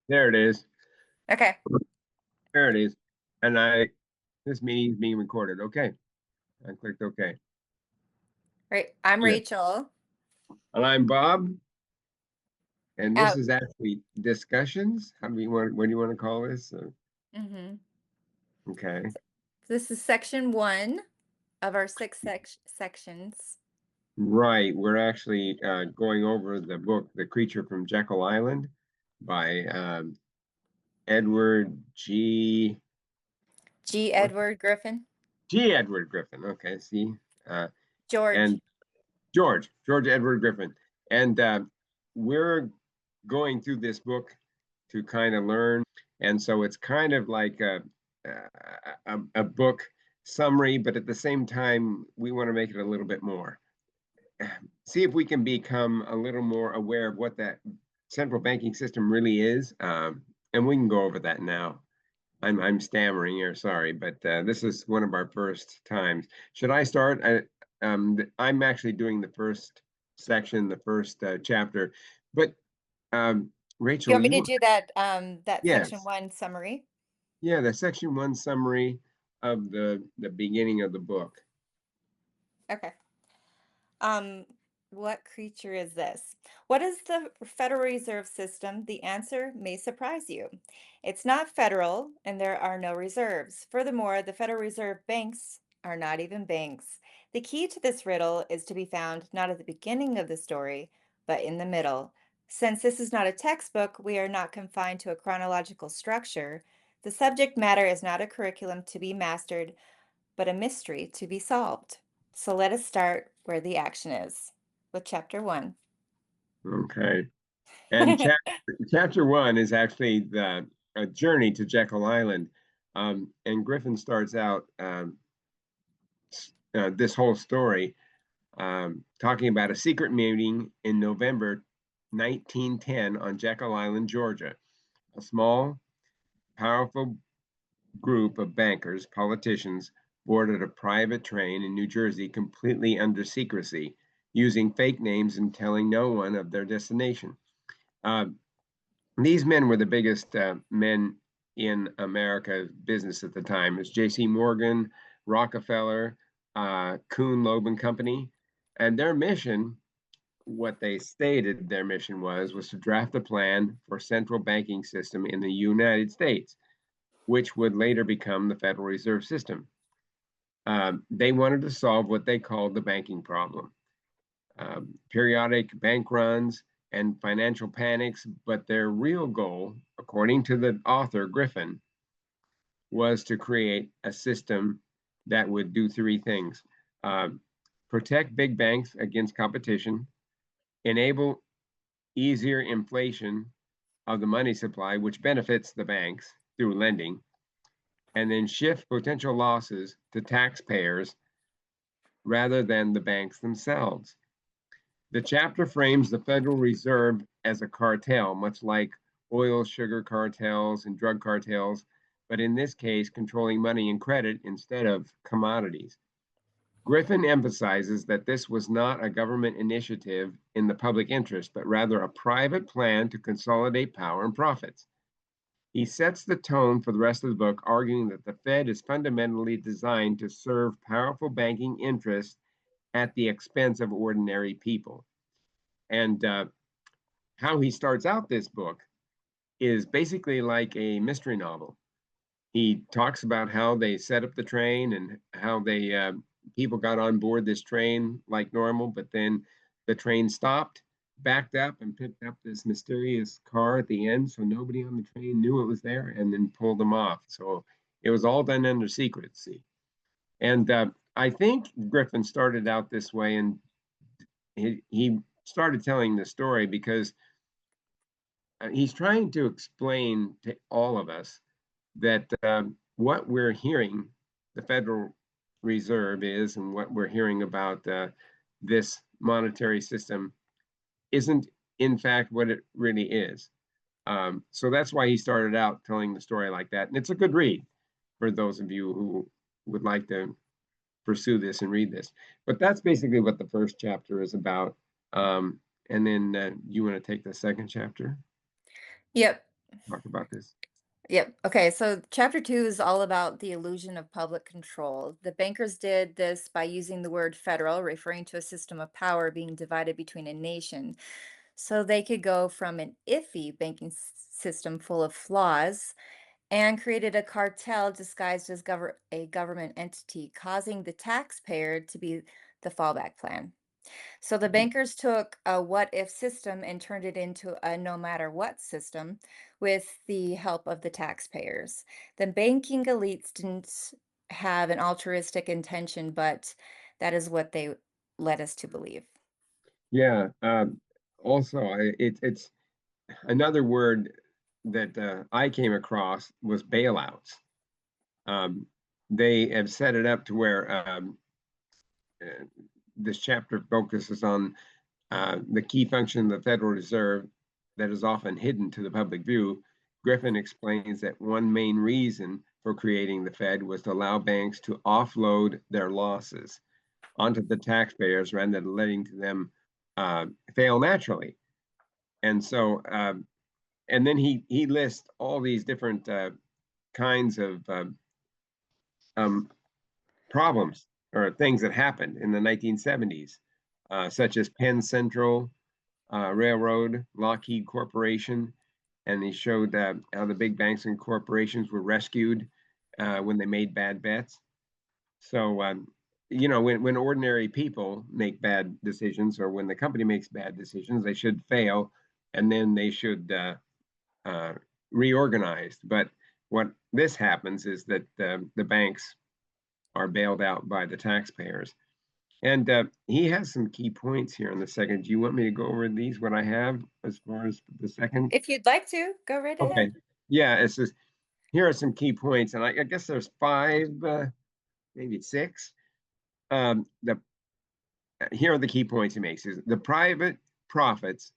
There it is. Okay. There it is. And this meeting is being recorded. Okay. I clicked OK. Right. I'm Yeah. Rachel. And I'm Bob. And this Uh, is actually discussions. What do you want to call this? mhm. Okay. This is section one of our sections. Right. We're actually going over the book, The Creature from Jekyll Island by Edward G. G. What? Edward Griffin. G. Edward Griffin. Okay. See. Uh, George. and George Edward Griffin. And we're going through this book to kind of learn. And so it's kind of like a book summary, but at the same time, we want to make it a little bit more. See if we can become a little more aware of what that central banking system really is. And we can go over that now. I'm stammering here, sorry, but this is one of our first times. Should I start? I'm actually doing the first section, the first chapter, but You Rachel, want me to do that section yes, one summary? yeah, the section one summary of the beginning of the book. Okay. Um, what creature is this? What is the Federal Reserve System? The answer may surprise you. It's not federal, and there are no reserves. Furthermore, the Federal Reserve banks are not even banks. The key to this riddle is to be found not at the beginning of the story, but in the middle. Since this is not a textbook, we are not confined to a chronological structure. The subject matter is not a curriculum to be mastered, but a mystery to be solved. So let us start where the action is with chapter one. Okay. And chapter one is actually the a journey to Jekyll Island. And Griffin starts out this whole story talking about a secret meeting in November 1910 on Jekyll Island, Georgia. A small, powerful group of bankers, politicians, boarded a private train in New Jersey completely under secrecy, using fake names and telling no one of their destination. Uh, these men were the biggest men in America's business at the time. It's J.C. Morgan, Rockefeller, Kuhn, Loeb and Company, and their mission, what they stated their mission was to draft a plan for central banking system in the United States, which would later become the Federal Reserve System. They wanted to solve what they called the banking problem. Periodic bank runs, and financial panics, but their real goal, according to the author Griffin, was to create a system that would do three things: uh, protect big banks against competition, enable easier inflation of the money supply, which benefits the banks through lending, and then shift potential losses to taxpayers rather than the banks themselves. The chapter frames the Federal Reserve as a cartel, much like oil, sugar cartels, and drug cartels, but in this case, controlling money and credit instead of commodities. Griffin emphasizes that this was not a government initiative in the public interest, but rather a private plan to consolidate power and profits. He sets the tone for the rest of the book, arguing that the Fed is fundamentally designed to serve powerful banking interests at the expense of ordinary people. And how he starts out this book is basically like a mystery novel. He talks about how they set up the train and how they people got on board this train like normal, but then the train stopped, backed up, and picked up this mysterious car at the end, so nobody on the train knew it was there, and then pulled them off. So it was all done under secrecy. And I think Griffin started out this way, and he started telling the story because he's trying to explain to all of us that what we're hearing, the Federal Reserve is, and what we're hearing about this monetary system isn't, in fact, what it really is. So that's why he started out telling the story like that. And it's a good read for those of you who would like to pursue this and read this. But that's basically what the first chapter is about. And then you want to take the second chapter? Yep. talk about this. Yep. Okay. So chapter two is all about the illusion of public control. The bankers did this by using the word federal, referring to a system of power being divided between a nation. So they could go from an iffy banking system full of flaws and created a cartel disguised as a government entity, causing the taxpayer to be the fallback plan. So the bankers took a what if system and turned it into a no matter what system with the help of the taxpayers. The banking elites didn't have an altruistic intention, but that is what they led us to believe. Yeah. Also, it's another word that I came across was bailouts. Um, they have set it up to where uh, this chapter focuses on the key function of the Federal Reserve that is often hidden to the public view. Griffin explains that one main reason for creating the Fed was to allow banks to offload their losses onto the taxpayers rather than letting them fail naturally. And so, and then he lists all these different kinds of um, problems or things that happened in the 1970s, such as Penn Central Railroad, Lockheed Corporation, and he showed how the big banks and corporations were rescued when they made bad bets. So, when ordinary people make bad decisions, or when the company makes bad decisions, they should fail, and then they should uh, reorganize. But what this happens is that the banks are bailed out by the taxpayers. And he has some key points here in the second. Do you want me to go over these, what I have as far as the second? If you'd like to, go right ahead. Okay. Yeah, it's just, here are some key points. And I guess there's five, maybe six. The Here are the key points he makes is the private profits,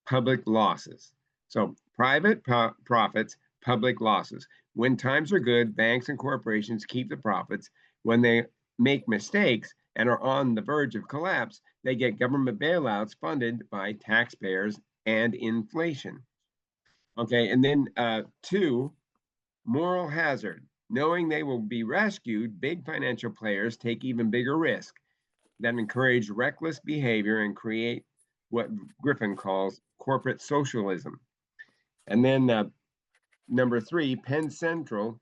public losses. So private profits, public losses. When times are good, banks and corporations keep the profits. When they make mistakes and are on the verge of collapse, they get government bailouts funded by taxpayers and inflation. Okay, and then two, moral hazard. Knowing they will be rescued, big financial players take even bigger risk that encourage reckless behavior and create what Griffin calls corporate socialism. And then number three, Penn Central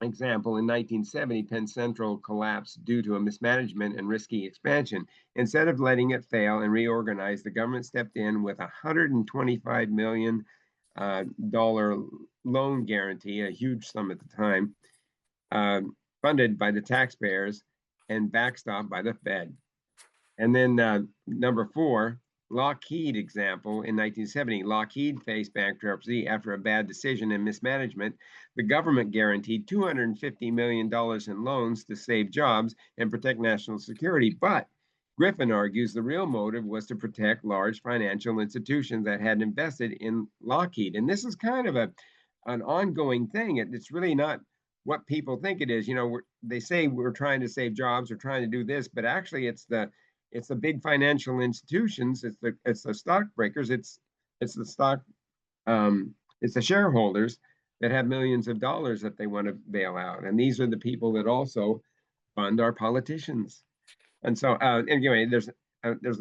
example in 1970, Penn Central collapsed due to a mismanagement and risky expansion. Instead of letting it fail and reorganize, the government stepped in with a $125 million loan guarantee, a huge sum at the time, funded by the taxpayers and backstopped by the Fed. And then number four, Lockheed example in 1970. Lockheed faced bankruptcy after a bad decision and mismanagement. The government guaranteed $250 million in loans to save jobs and protect national security. But Griffin argues the real motive was to protect large financial institutions that had invested in Lockheed. And this is kind of an ongoing thing. It's really not what people think it is. They say we're trying to save jobs or trying to do this, but actually it's the big financial institutions. It's the stockbreakers. It's the stock. It's the shareholders that have millions of dollars that they want to bail out, and these are the people that also fund our politicians. And so, anyway, there's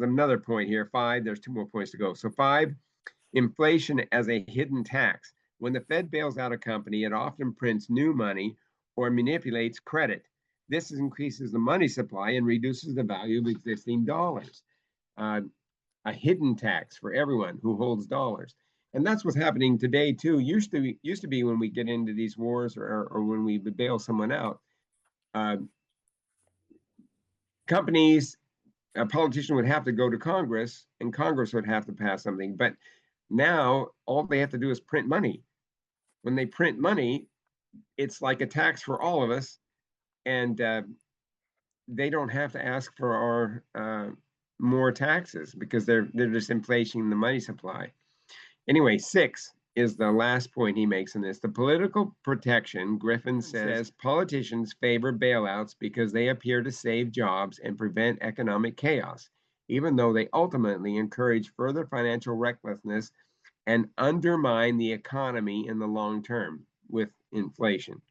another point here. Five. There's two more points to go. So five, inflation as a hidden tax. When the Fed bails out a company, it often prints new money or manipulates credit. This increases the money supply and reduces the value of existing dollars. Uh, a hidden tax for everyone who holds dollars. And that's what's happening today too. Used to be when we get into these wars or when we bail someone out, uh, companies, a politician would have to go to Congress and Congress would have to pass something. But now all they have to do is print money. When they print money, it's like a tax for all of us, and they don't have to ask for our more taxes because they're just inflating the money supply. Anyway, six is the last point he makes in this. The political protection, Griffin says politicians favor bailouts because they appear to save jobs and prevent economic chaos, even though they ultimately encourage further financial recklessness and undermine the economy in the long term with inflation.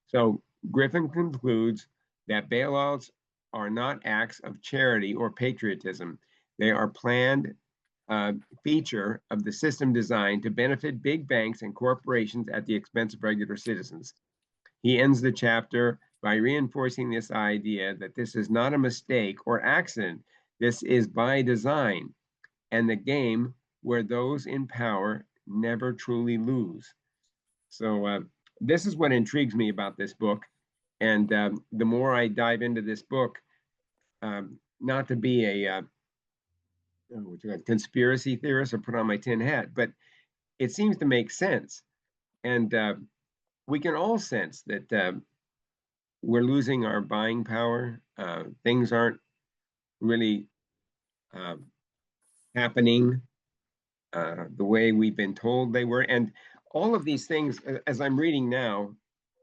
So Griffin concludes that bailouts are not acts of charity or patriotism. They are planned feature of the system designed to benefit big banks and corporations at the expense of regular citizens. He ends the chapter by reinforcing this idea that this is not a mistake or accident. This is by design and the game where those in power never truly lose. So, this is what intrigues me about this book. And the more I dive into this book, not to be a conspiracy theorist or put on my tin hat, but it seems to make sense. And we can all sense that we're losing our buying power. Things aren't really uh, happening the way we've been told they were. And all of these things, as I'm reading now,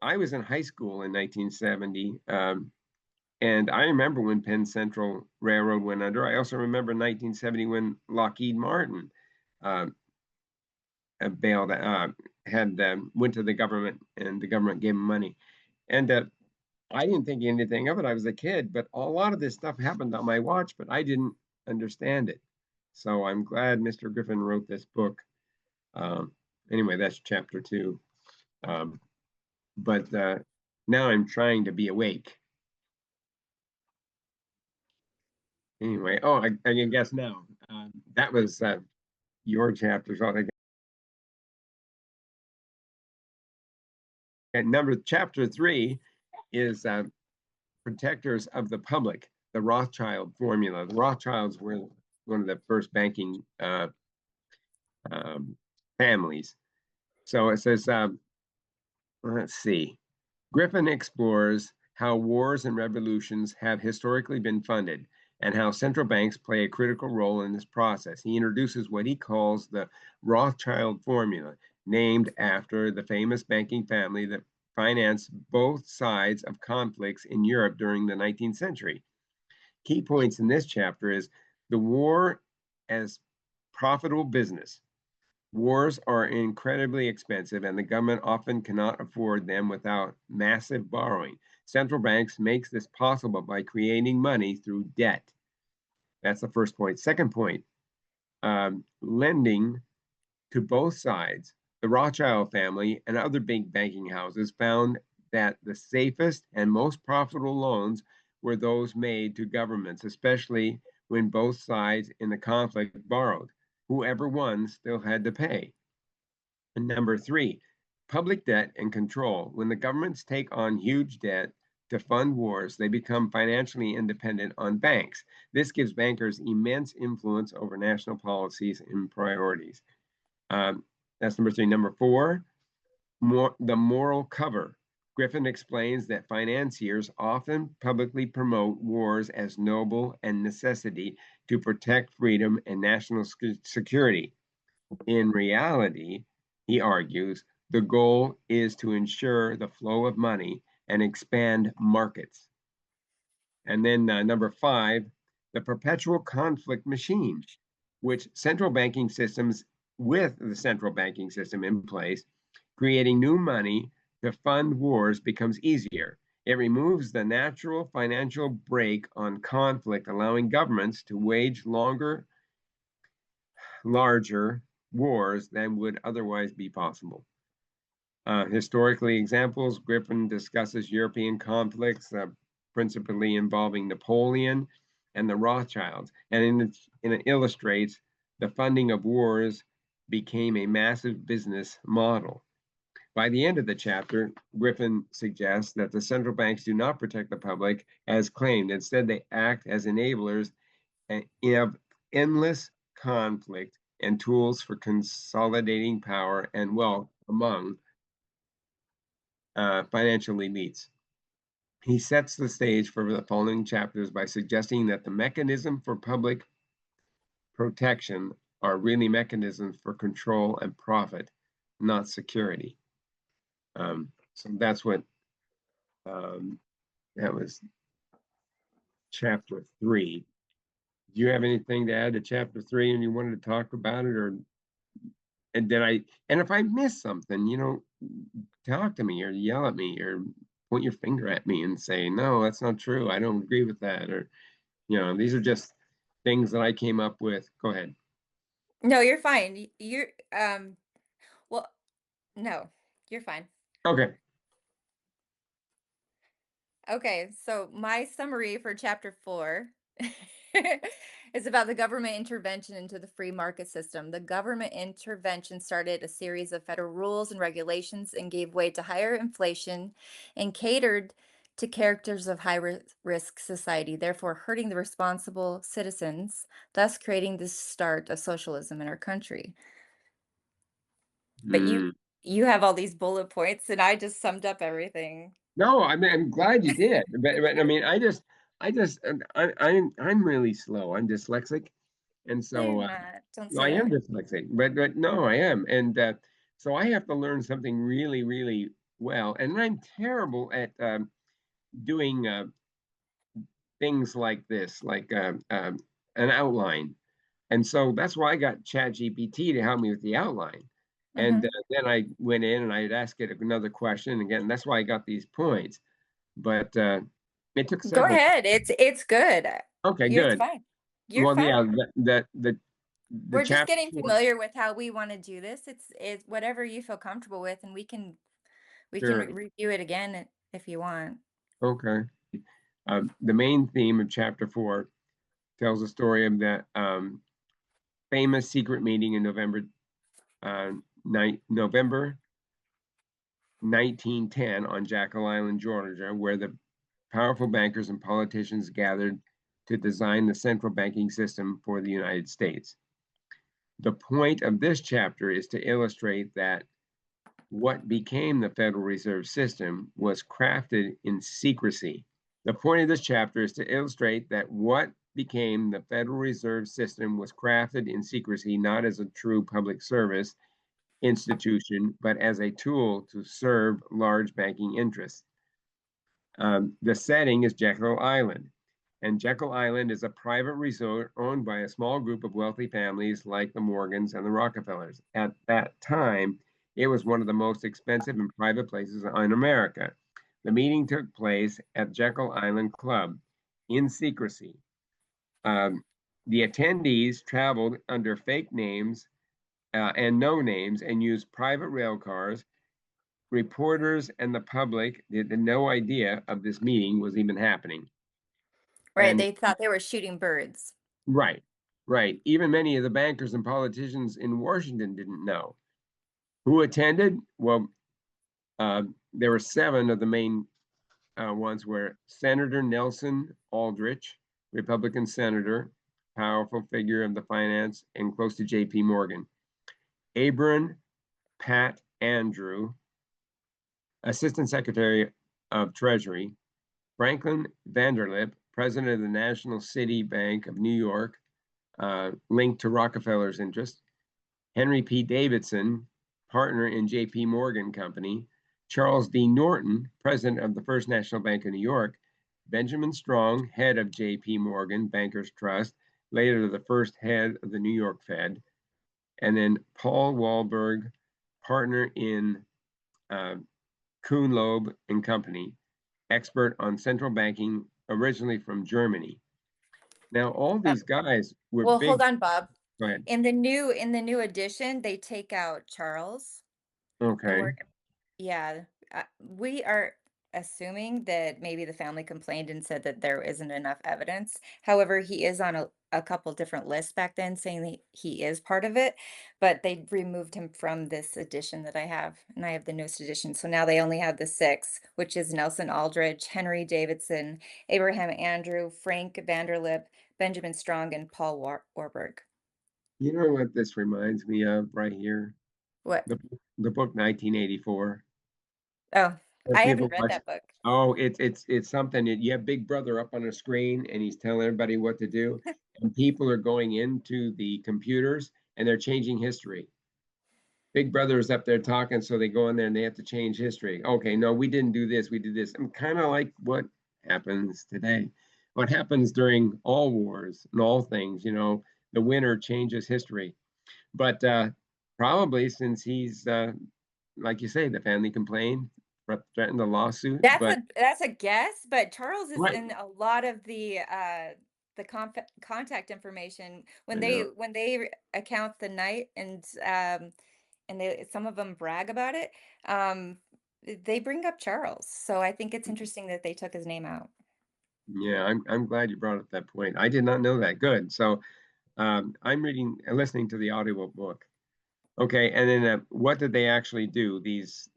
I was in high school in 1970. And I remember when Penn Central Railroad went under. I also remember 1970 when Lockheed Martin uh, bailed, had went to the government, and the government gave him money. And I didn't think anything of it. I was a kid, but a lot of this stuff happened on my watch, but I didn't understand it. So I'm glad Mr. Griffin wrote this book. Um, anyway, that's chapter 2. Um, but now I'm trying to be awake. Anyway, oh, I can guess now. That was your chapter. So I and number chapter 3 is protectors of the public, the Rothschild formula. The Rothschilds were one of the first banking um, families. So it says, let's see. Griffin explores how wars and revolutions have historically been funded and how central banks play a critical role in this process. He introduces what he calls the Rothschild formula, named after the famous banking family that financed both sides of conflicts in Europe during the 19th century. Key points in this chapter is the war as profitable business. Wars are incredibly expensive, and the government often cannot afford them without massive borrowing. Central banks makes this possible by creating money through debt. That's the first point. Second point, lending to both sides. The Rothschild family and other big banking houses found that the safest and most profitable loans were those made to governments, especially when both sides in the conflict borrowed. Whoever won still had to pay. And number 3, public debt and control. When the governments take on huge debt to fund wars, they become financially independent on banks. This gives bankers immense influence over national policies and priorities. That's number 3. Number 4, the moral cover. Griffin explains that financiers often publicly promote wars as noble and necessity to protect freedom and national security. In reality, he argues, the goal is to ensure the flow of money and expand markets. And then number 5, the perpetual conflict machine, which central banking systems, with the central banking system in place, creating new money to fund wars becomes easier. It removes the natural financial brake on conflict, allowing governments to wage longer, larger wars than would otherwise be possible. Historically, examples, Griffin discusses European conflicts, principally involving Napoleon and the Rothschilds, and it illustrates the funding of wars became a massive business model. By the end of the chapter, Griffin suggests that the central banks do not protect the public as claimed. Instead, they act as enablers of endless conflict and tools for consolidating power and wealth among financial elites. He sets the stage for the following chapters by suggesting that the mechanism for public protection are really mechanisms for control and profit, not security. So that's what that was chapter 3. Do you have anything to add to chapter 3 and you wanted to talk about it, or And then and if I miss something, talk to me or yell at me or point your finger at me and say, no, that's not true. I don't agree with that. Or, these are just things that I came up with. Go ahead. No, you're fine. You're well, no, you're fine. Okay. Okay, so my summary for chapter 4 is about the government intervention into the free market system. The government intervention started a series of federal rules and regulations and gave way to higher inflation and catered to characters of risk society, therefore hurting the responsible citizens, thus creating the start of socialism in our country. But Hmm. you have all these bullet points and I just summed up everything. No, I mean, I'm glad you did. But I mean, I'm really slow. I'm dyslexic. And No, you're so, not. Don't no, say I am that. dyslexic, but no, I am. And so I have to learn something really, really well. And I'm terrible at doing things like this, like an outline. And so that's why I got ChatGPT to help me with the outline. And Mhm. then I went in and I'd ask it another question. Again, that's why I got these points. But it took Go several. ahead. It's good. Okay, It's good. fine. You're Well, yeah, fine. the We're just chapter getting four. familiar with how we want to do this. It's whatever you feel comfortable with, and we can Sure. review it again if you want. Okay. The main theme of chapter four tells the story of that famous secret meeting in November 1910 on Jekyll Island, Georgia, where the powerful bankers and politicians gathered to design the central banking system for the United States. The point of this chapter is to illustrate that what became the Federal Reserve System was crafted in secrecy. The point of this chapter is to illustrate that what became the Federal Reserve System was crafted in secrecy, not as a true public service institution, but as a tool to serve large banking interests. The setting is Jekyll Island. And Jekyll Island is a private resort owned by a small group of wealthy families like the Morgans and the Rockefellers. At that time, it was one of the most expensive and private places in America. The meeting took place at Jekyll Island Club in secrecy. Um, the attendees traveled under fake names and no names and used private rail cars. Reporters and the public had no idea of this meeting was even happening. Right? And They thought they were shooting birds. right, right. Even many of the bankers and politicians in Washington didn't know. Who attended? Well, there were seven of the main ones were Senator Nelson Aldrich, Republican senator, powerful figure of the finance and close to J.P. Morgan. Abram Pat Andrew, Assistant Secretary of Treasury. Franklin Vanderlip, president of the National City Bank of New York, linked to Rockefeller's interest. Henry P. Davidson, partner in J.P. Morgan Company. Charles D. Norton, president of the First National Bank of New York. Benjamin Strong, head of J.P. Morgan Bankers Trust, later the first head of the New York Fed. And then Paul Wahlberg, partner in uh, Kuhn Loeb and Company, expert on central banking, originally from Germany. Now, all Uh, these guys were well, hold big. on, Bob. Go ahead. In the new edition, they take out Charles, and Okay. yeah, we are assuming that maybe the family complained and said that there isn't enough evidence. However, he is on a couple different lists back then saying that he is part of it, but they removed him from this edition that I have, and I have the newest edition. So now they only have the six, which is Nelson Aldrich, Henry Davidson, Abraham Andrew, Frank Vanderlip, Benjamin Strong, and Paul Warburg. You know what this reminds me of right here? What? The book 1984. Oh, As I people haven't read watch, that book. oh, it's something that you have Big Brother up on a screen and he's telling everybody what to do, and people are going into the computers and they're changing history. Big Brother is up there talking, so they go in there and they have to change history. Okay, no, we didn't do this, we did this. I'm kind of like what happens today. What happens during all wars and all things, the winner changes history. But Probably since he's, like you say, the family complained, threatened a lawsuit, That's but a guess, but Charles is right. in a lot of the contact information I when know. they account the night, and they some of them brag about it. Um, they bring up Charles, so I think it's interesting that they took his name out. Yeah, I'm glad you brought up that point. I did not know that. Good. So I'm reading and listening to the audio book. Okay, and then what did they actually do? These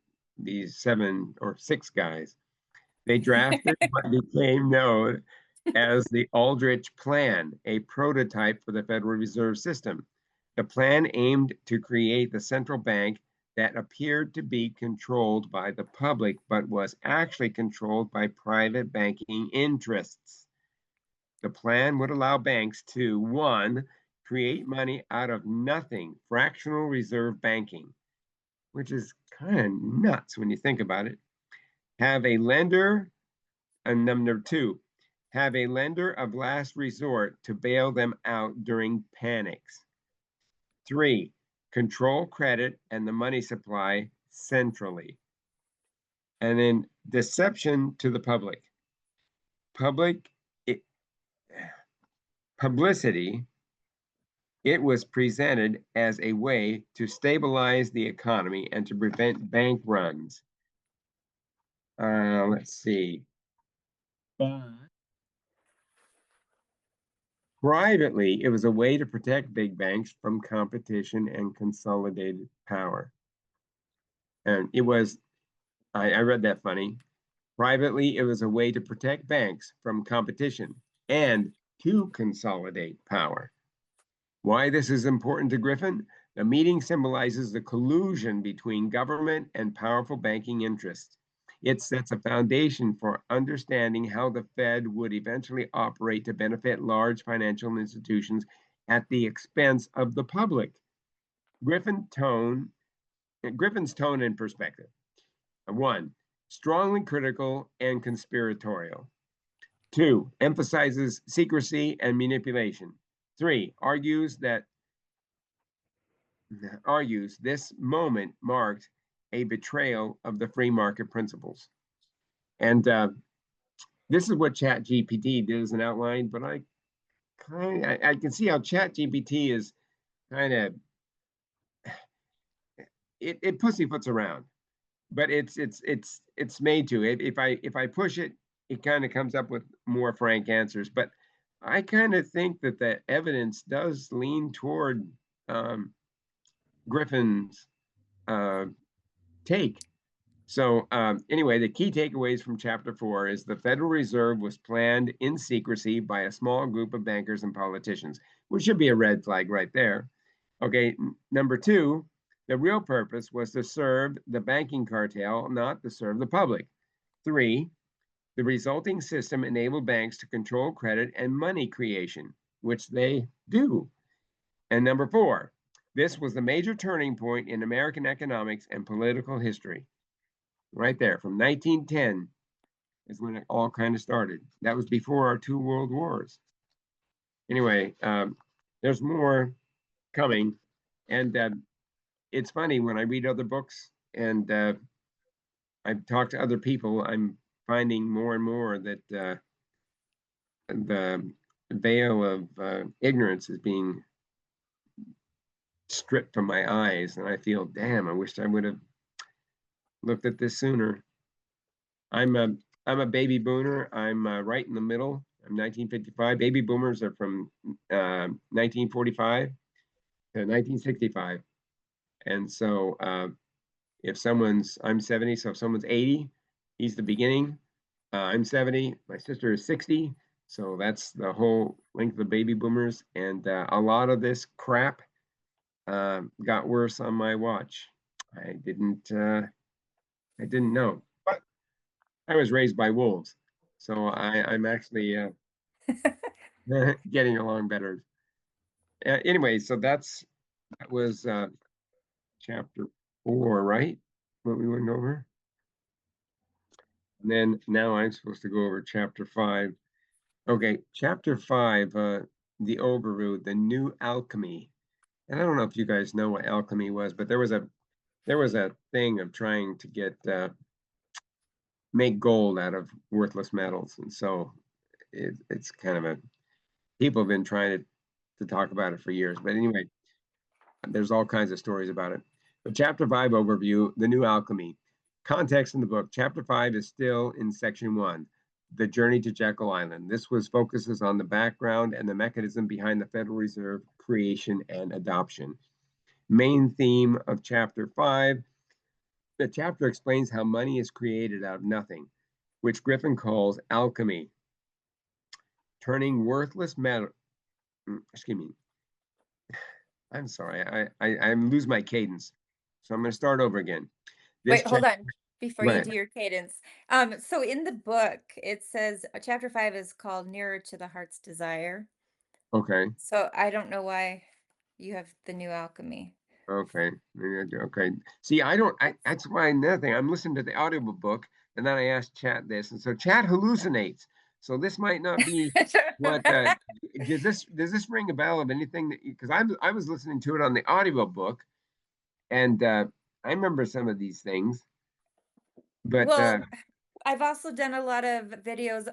seven or six guys. They drafted what became known as the Aldrich Plan, a prototype for the Federal Reserve System. The plan aimed to create the central bank that appeared to be controlled by the public, but was actually controlled by private banking interests. The plan would allow banks to, one, create money out of nothing, fractional reserve banking, which is kind of nuts when you think about it. Have a lender, and number two, have a lender of last resort to bail them out during panics. Three, control credit and the money supply centrally. And then deception to the public. Public it, publicity, it was presented as a way to stabilize the economy and to prevent bank runs. Let's see. Privately, it was a way to protect big banks from competition and consolidated power. And it was, I read that funny. Privately, it was a way to protect banks from competition and to consolidate power. Why this is important to Griffin? The meeting symbolizes the collusion between government and powerful banking interests. It sets a foundation for understanding how the Fed would eventually operate to benefit large financial institutions at the expense of the public. Griffin tone, Griffin's tone and perspective. One, strongly critical and conspiratorial. Two, emphasizes secrecy and manipulation. Three, argues this moment marked a betrayal of the free market principles. And this is what ChatGPT did as an outline, but I can see how ChatGPT is kind of it pussyfoots around, but it's made to. If I push it, it kind of comes up with more frank answers. But I kind of think that the evidence does lean toward um, Griffin's uh, take. So anyway, the key takeaways from chapter 4 is the Federal Reserve was planned in secrecy by a small group of bankers and politicians, which should be a red flag right there. Okay, number 2, the real purpose was to serve the banking cartel, not to serve the public. 3, the resulting system enabled banks to control credit and money creation, which they do. And number 4, this was the major turning point in American economics and political history. Right there, from 1910 is when it all kind of started. That was before our two world wars. Anyway, there's more coming. And it's funny when I read other books and I've talked to other people, I'm finding more and more that the veil of ignorance is being stripped from my eyes. And I feel, damn, I wish I would have looked at this sooner. I'm a I'm a baby boomer. I'm right in the middle. I'm 1955. Baby boomers are from 1945 to 1965. And so if I'm 70, so if someone's 80, he's the beginning. I'm 70. My sister is 60. So that's the whole length of baby boomers. And a lot of this crap got worse on my watch. I didn't know. But I was raised by wolves, so I'm actually getting along better. Anyway, so that was chapter 4, right? What we went over, and then now I'm supposed to go over chapter 5. Okay, chapter 5, the overview, the new alchemy. and I don't know if you guys know what alchemy was, but there was a thing of trying to get make gold out of worthless metals, and so it's kind of a people have been trying to talk about it for years. But anyway, there's all kinds of stories about it. But chapter 5 overview, the new alchemy. Context in the book. Chapter 5 is still in section 1, the journey to Jekyll Island. This was focuses on the background and the mechanism behind the Federal Reserve creation and adoption. Main theme of chapter 5. The chapter explains how money is created out of nothing, which Griffin calls alchemy, turning worthless metal. Excuse me. I'm sorry. I'm lose my cadence, so I'm going to start over again. This Wait, chapter. hold on before you Right. do your cadence. So in the book, it says chapter 5 is called Nearer to the Heart's Desire. Okay. So I don't know why you have the new alchemy. Okay. Okay. See, I don't. That's why another thing. I'm listening to the audiobook, and then I asked Chat this, and so Chat hallucinates. So this might not be what. Does this ring a bell of anything that? Because I was listening to it on the audiobook, and I remember some of these things, but Well, I've also done a lot of videos,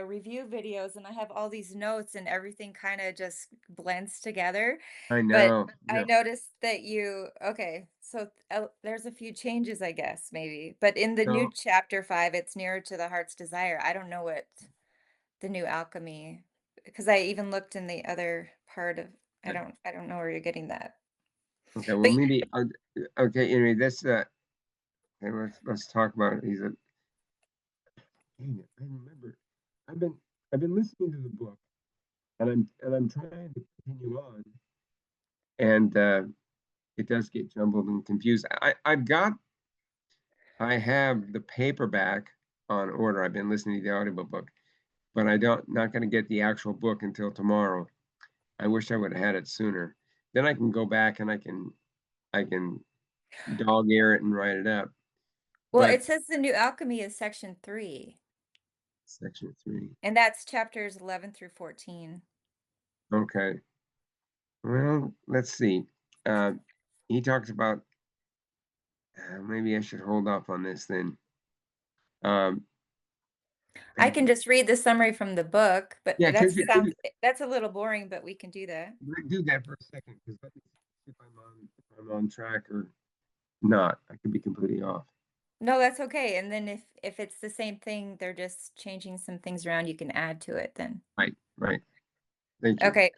review videos, and I have all these notes and everything kind of just blends together. I But know. I Yeah. noticed that okay, so there's a few changes, I guess, maybe. But in the new No. chapter 5, it's nearer to the heart's desire. I don't know what the new alchemy, because I even looked in the other part of, I don't know where you're getting that. Okay. Well, But maybe. Okay. Anyway, this. Okay, let's talk about it. Dang it, I remember. I've been I've been listening to the book, and I'm trying to continue on, and it does get jumbled and confused. I have the paperback on order. I've been listening to the audiobook, but I don't not going to get the actual book until tomorrow. I wish I would have had it sooner. Then I can go back and I can dog ear it and write it up. well, But it says the new alchemy is section 3, section 3. and that's chapters 11 through 14. Okay. Well, let's see. Uh, he talks about maybe I should hold off on this then. Um, I can just read the summary from the book, but yeah, that's a little boring, but we can do that. do that for a second because let me see if I'm on track or not. I could be completely off. No, that's okay. And then if it's the same thing, they're just changing some things around, you can add to it then. Right, right. Thank you. Okay.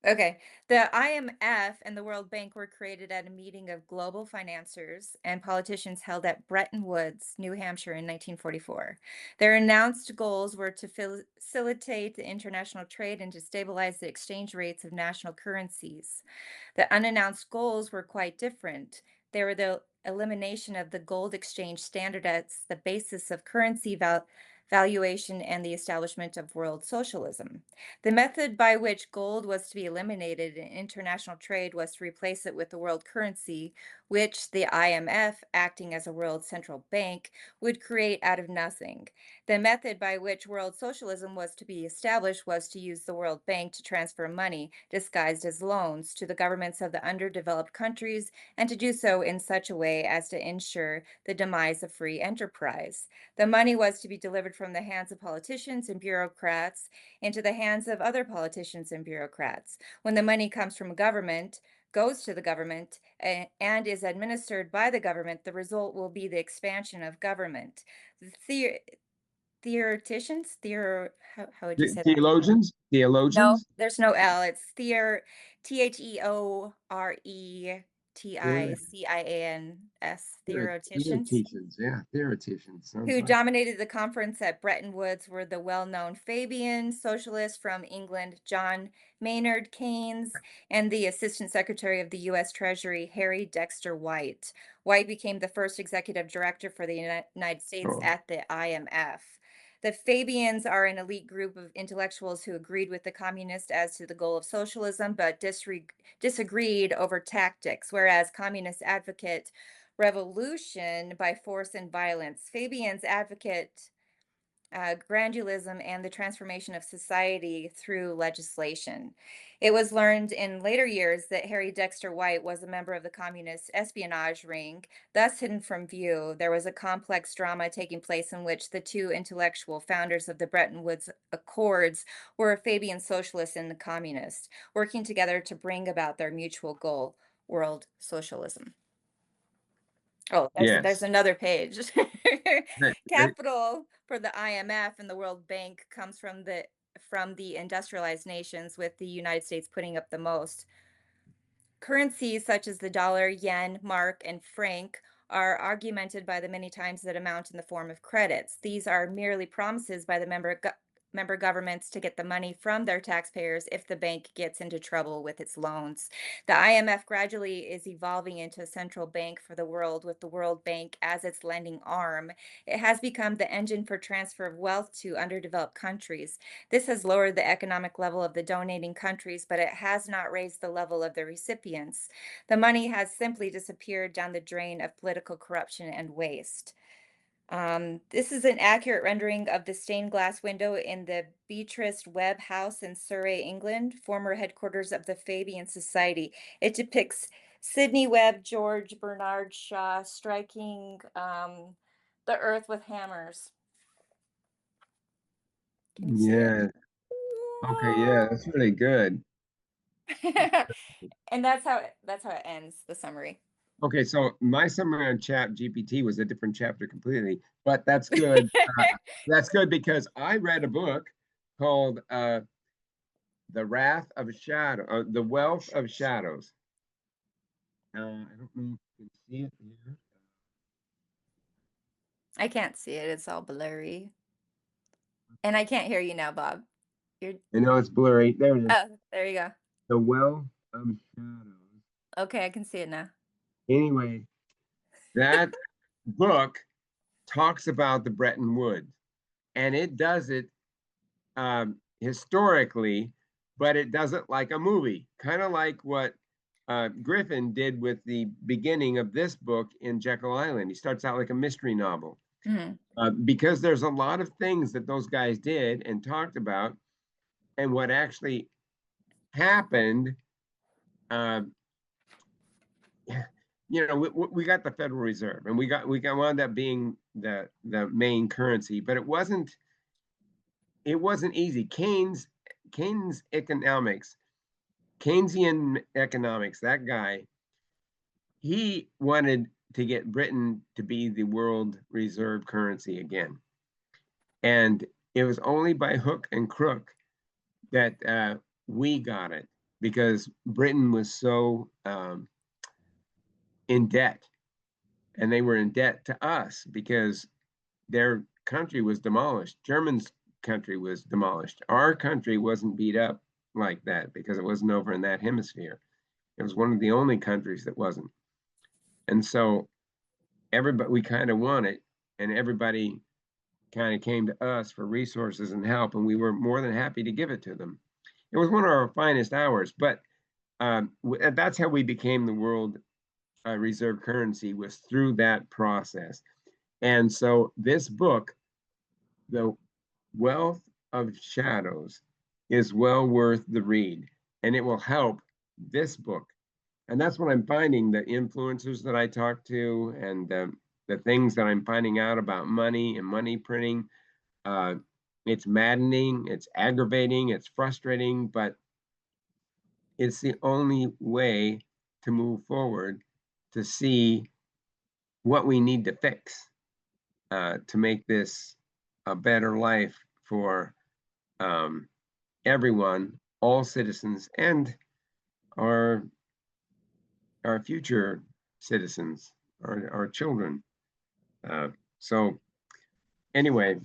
Okay. The IMF and the World Bank were created at a meeting of global financiers and politicians held at Bretton Woods, New Hampshire in 1944. Their announced goals were to facilitate the international trade and to stabilize the exchange rates of national currencies. The unannounced goals were quite different. They were the elimination of the gold exchange standard as the basis of currency valuation and the establishment of world socialism. The method by which gold was to be eliminated in international trade was to replace it with the world currency, which the IMF, acting as a world central bank, would create out of nothing. The method by which world socialism was to be established was to use the World Bank to transfer money, disguised as loans, to the governments of the underdeveloped countries, and to do so in such a way as to ensure the demise of free enterprise. The money was to be delivered from the hands of politicians and bureaucrats into the hands of other politicians and bureaucrats. When the money comes from a government, goes to the government, and is administered by the government, the result will be the expansion of government. The theoreticians, how would you say that? Theologians, No, theologians. there's no L. It's Theoreticians, theoreticians, Theoreticians, yeah, theoreticians. Sounds who like dominated the conference at Bretton Woods were the well-known Fabian socialist from England, John Maynard Keynes, and the Assistant Secretary of the U.S. Treasury, Harry Dexter White. White became the first executive director for the United States oh, at the IMF. The Fabians are an elite group of intellectuals who agreed with the communists as to the goal of socialism, but disagreed over tactics, whereas communists advocate revolution by force and violence. Fabians advocate grandulism and the transformation of society through legislation. It was learned in later years that Harry Dexter White was a member of the communist espionage ring, thus hidden from view. There was a complex drama taking place in which the two intellectual founders of the Bretton Woods Accords were a Fabian socialist and the communist, working together to bring about their mutual goal, world socialism. Oh, there's Yes. another page. Right, right. Capital for the IMF and the World Bank comes from the industrialized nations, with the United States putting up the most. Currencies such as the dollar, yen, mark, and franc are augmented by the many times that amount in the form of credits. These are merely promises by the member governments to get the money from their taxpayers if the bank gets into trouble with its loans. The IMF gradually is evolving into a central bank for the world, with the World Bank as its lending arm. It has become the engine for transfer of wealth to underdeveloped countries. This has lowered the economic level of the donating countries, but it has not raised the level of the recipients. The money has simply disappeared down the drain of political corruption and waste. This is an accurate rendering of the stained glass window in the Beatrice Webb House in Surrey, England, former headquarters of the Fabian Society. It depicts Sidney Webb, George Bernard Shaw striking the earth with hammers. Can you see it? Yeah. Okay, yeah, that's really good. And that's how it ends, the summary. Okay, so my summary on Chat GPT was a different chapter completely, but that's good. That's good because I read a book called The Wrath of Shadow, The Wealth of Shadows. I don't know if you can see it here. I can't see it. It's all blurry. And I can't hear you now, Bob. You're I know it's blurry. There it is. Oh, there you go. The Wealth of Shadows. Okay, I can see it now. Anyway, that book talks about the Bretton Woods, and it does it historically, but it does it like a movie, kind of like what Griffin did with the beginning of this book in Jekyll Island. He starts out like a mystery novel Mhm. because there's a lot of things that those guys did and talked about, and what actually happened. Uh, we got the Federal Reserve, and we got wound up being the main currency, but it wasn't easy. Keynes economics, Keynesian economics, that guy, he wanted to get Britain to be the world reserve currency again. And it was only by hook and crook that we got it because Britain was so in debt. And they were in debt to us because their country was demolished. Germany's country was demolished. Our country wasn't beat up like that because it wasn't over in that hemisphere. It was one of the only countries that wasn't. And so everybody, we kind of won it, and everybody kind of came to us for resources and help, and we were more than happy to give it to them. It was one of our finest hours, but that's how we became the world reserve currency, was through that process. And so this book, The Wealth of Shadows, is well worth the read, and it will help this book. And that's what I'm finding, the influencers that I talk to and the things that I'm finding out about money and money printing. Uh, it's maddening, it's aggravating, it's frustrating, but it's the only way to move forward to see what we need to fix to make this a better life for everyone, all citizens, and our our future citizens, our children. So anyway,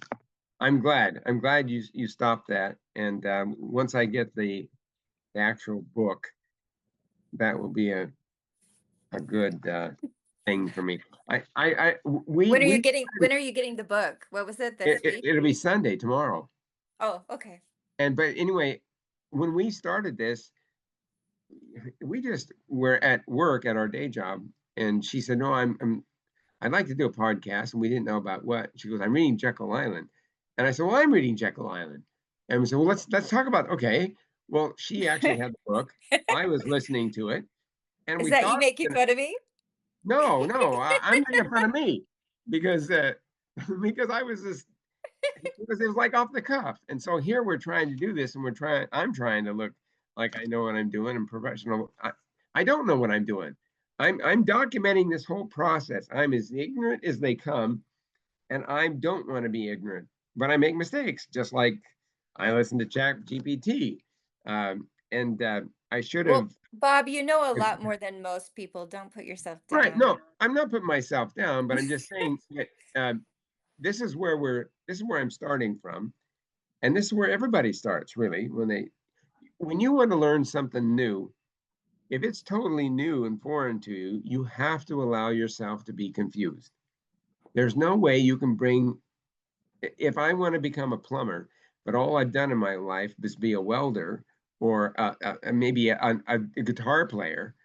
I'm glad you stopped that. And once I get the actual book, that will be a good thing for me. We When are you getting the book? What was it this week? it'll be Sunday tomorrow. Oh, okay. And but anyway, when we started this, we just were at work at our day job, and she said, "No, I'd like to do a podcast," and we didn't know about what. She goes, "I'm reading Jekyll Island," And I said, well, I'm reading Jekyll Island. And we said, well, let's talk about, okay. Well, she actually had the book. I was listening to it, and Is we that you thought, making fun of me? no, no, I'm making fun of me because because I was just because it was like off the cuff. And so here we're trying to do this, and I'm trying to look like I know what I'm doing and professional. I don't know what I'm doing. I'm documenting this whole process. I'm as ignorant as they come, and I don't want to be ignorant, but I make mistakes, just like I listen to Chat GPT. And I should Well, have, Bob, you know a lot more than most people. Don't put yourself right. down. No, I'm not putting myself down, but I'm just saying that this is where I'm starting from. And this is where everybody starts really when you want to learn something new. If it's totally new and foreign to you, you have to allow yourself to be confused. There's no way you can bring if I want to become a plumber, but all I've done in my life is be a welder or maybe a guitar player.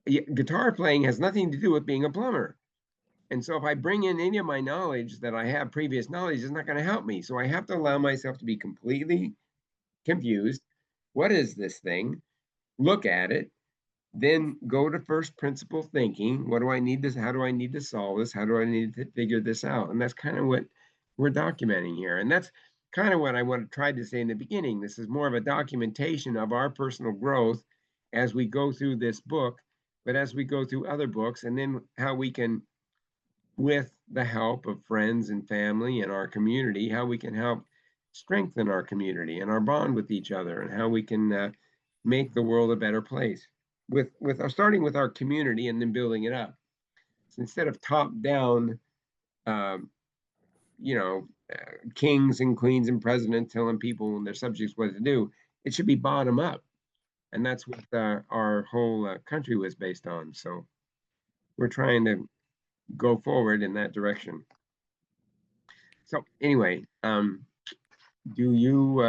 Guitar playing has nothing to do with being a plumber. And so if I bring in any of my knowledge that I have previous knowledge, it's not going to help me. So I have to allow myself to be completely confused. What is this thing? Look at it, then go to first principle thinking. What do I need to, how do I need to solve this? How do I need to figure this out? And that's kind of what we're documenting here. And that's kind of what I want to try to say in the beginning. This is more of a documentation of our personal growth as we go through this book, but as we go through other books, and then how we can, with the help of friends and family and our community, how we can help strengthen our community and our bond with each other, and how we can make the world a better place with starting with our community and then building it up. So instead of top down, um, you know, kings and queens and presidents telling people and their subjects what to do, it should be bottom up, and that's what our whole country was based on. So we're trying to go forward in that direction. So anyway, do you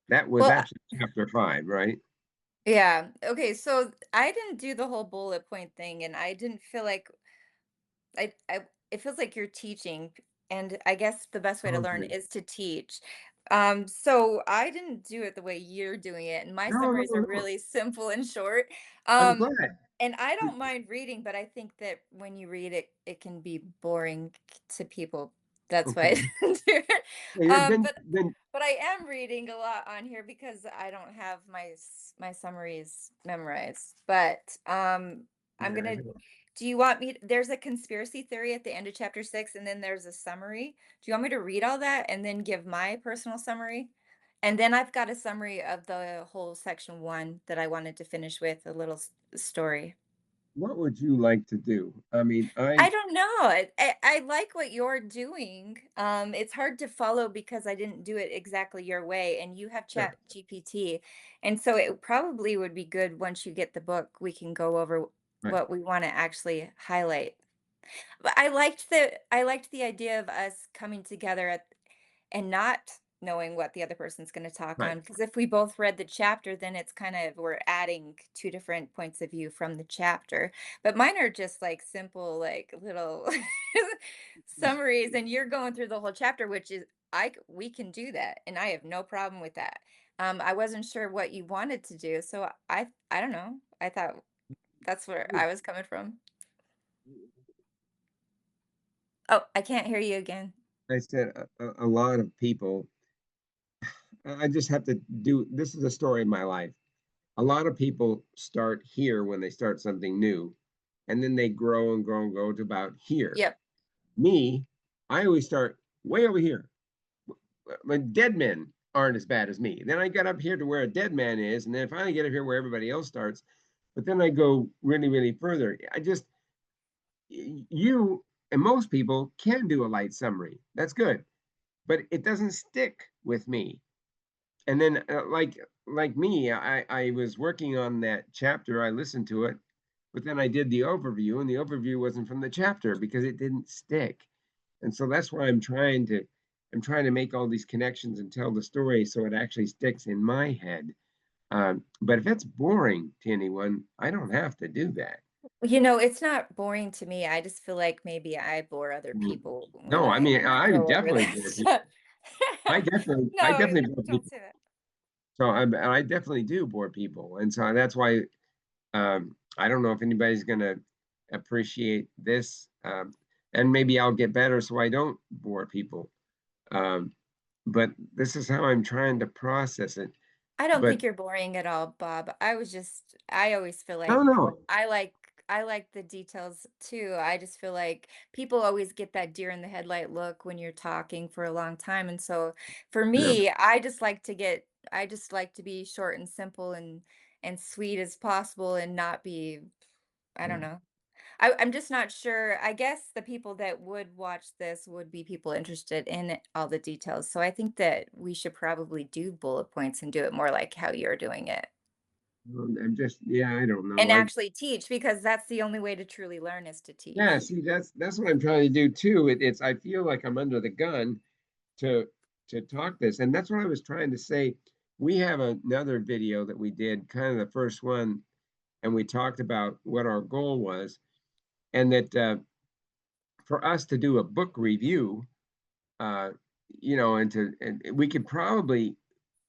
that was Well, actually chapter 5, right? yeah. Okay, so I didn't do the whole bullet point thing, and I didn't feel like I it feels like you're teaching, and I guess the best way to learn Okay. is to teach. So I didn't do it the way you're doing it, and my No, no, summaries are no. really simple and short. I'm Um, glad. and I don't mind reading, but I think that when you read it, it can be boring to people. That's why I Okay. didn't do it. Yeah, then But I am reading a lot on here because I don't have my summaries memorized. But I'm yeah, gonna do you want me there's a conspiracy theory at the end of chapter 6 and then there's a summary. Do you want me to read all that and then give my personal summary? And then I've got a summary of the whole section 1 that I wanted to finish with a little story. what would you like to do? I mean, I don't know. I like what you're doing. It's hard to follow because I didn't do it exactly your way, and you have sure, Chat GPT, and so it probably would be good once you get the book. We can go over right, what we want to actually highlight. But I liked the idea of us coming together and not knowing what the other person's going to talk right. on because if we both read the chapter then it's kind of we're adding two different points of view from the chapter, but mine are just like simple like little summaries and you're going through the whole chapter, which is we can do that and I have no problem with that. I wasn't sure what you wanted to do, so I don't know, I thought that's where I was coming from. Oh, I can't hear you again. I said a lot of people, I just have to do, this is a story of my life. A lot of people start here when they start something new, and then they grow and grow and grow to about here. Yep. Me, I always start way over here. When dead men aren't as bad as me. Then I get up here to where a dead man is, and then finally get up here where everybody else starts. But then I go really, really further. I just you and most people can do a light summary. That's good, but it doesn't stick with me. And then like me, I was working on that chapter. I listened to it, but then I did the overview, and the overview wasn't from the chapter because it didn't stick. And so that's why I'm trying to make all these connections and tell the story so it actually sticks in my head. But if it's boring to anyone, I don't have to do that. You know, it's not boring to me. I just feel like maybe I bore other Mm. people when No, I I mean I would go over definitely that bore stuff. people. I No, definitely bore don't people. say that. So I definitely do bore people, and so that's why I don't know if anybody's going to appreciate this, and maybe I'll get better so I don't bore people. Um, but this is how I'm trying to process it. I don't But think you're boring at all, Bob. I always feel no, like no, I like the details too. I just feel like people always get that deer in the headlight look when you're talking for a long time. And so for no, me, I just like to be short and simple and sweet as possible and not be, I don't know. I'm just not sure. I guess the people that would watch this would be people interested in all the details. So I think that we should probably do bullet points and do it more like how you're doing it. I'm just, yeah, I don't know. And actually teach because that's the only way to truly learn is to Yeah, teach. see, that's what I'm trying to do too. It's I feel like I'm under the gun to talk this, and that's what I was trying to say. We have another video that we did, kind of the first one, and we talked about what our goal was, and that for us to do a book review, uh, and we could probably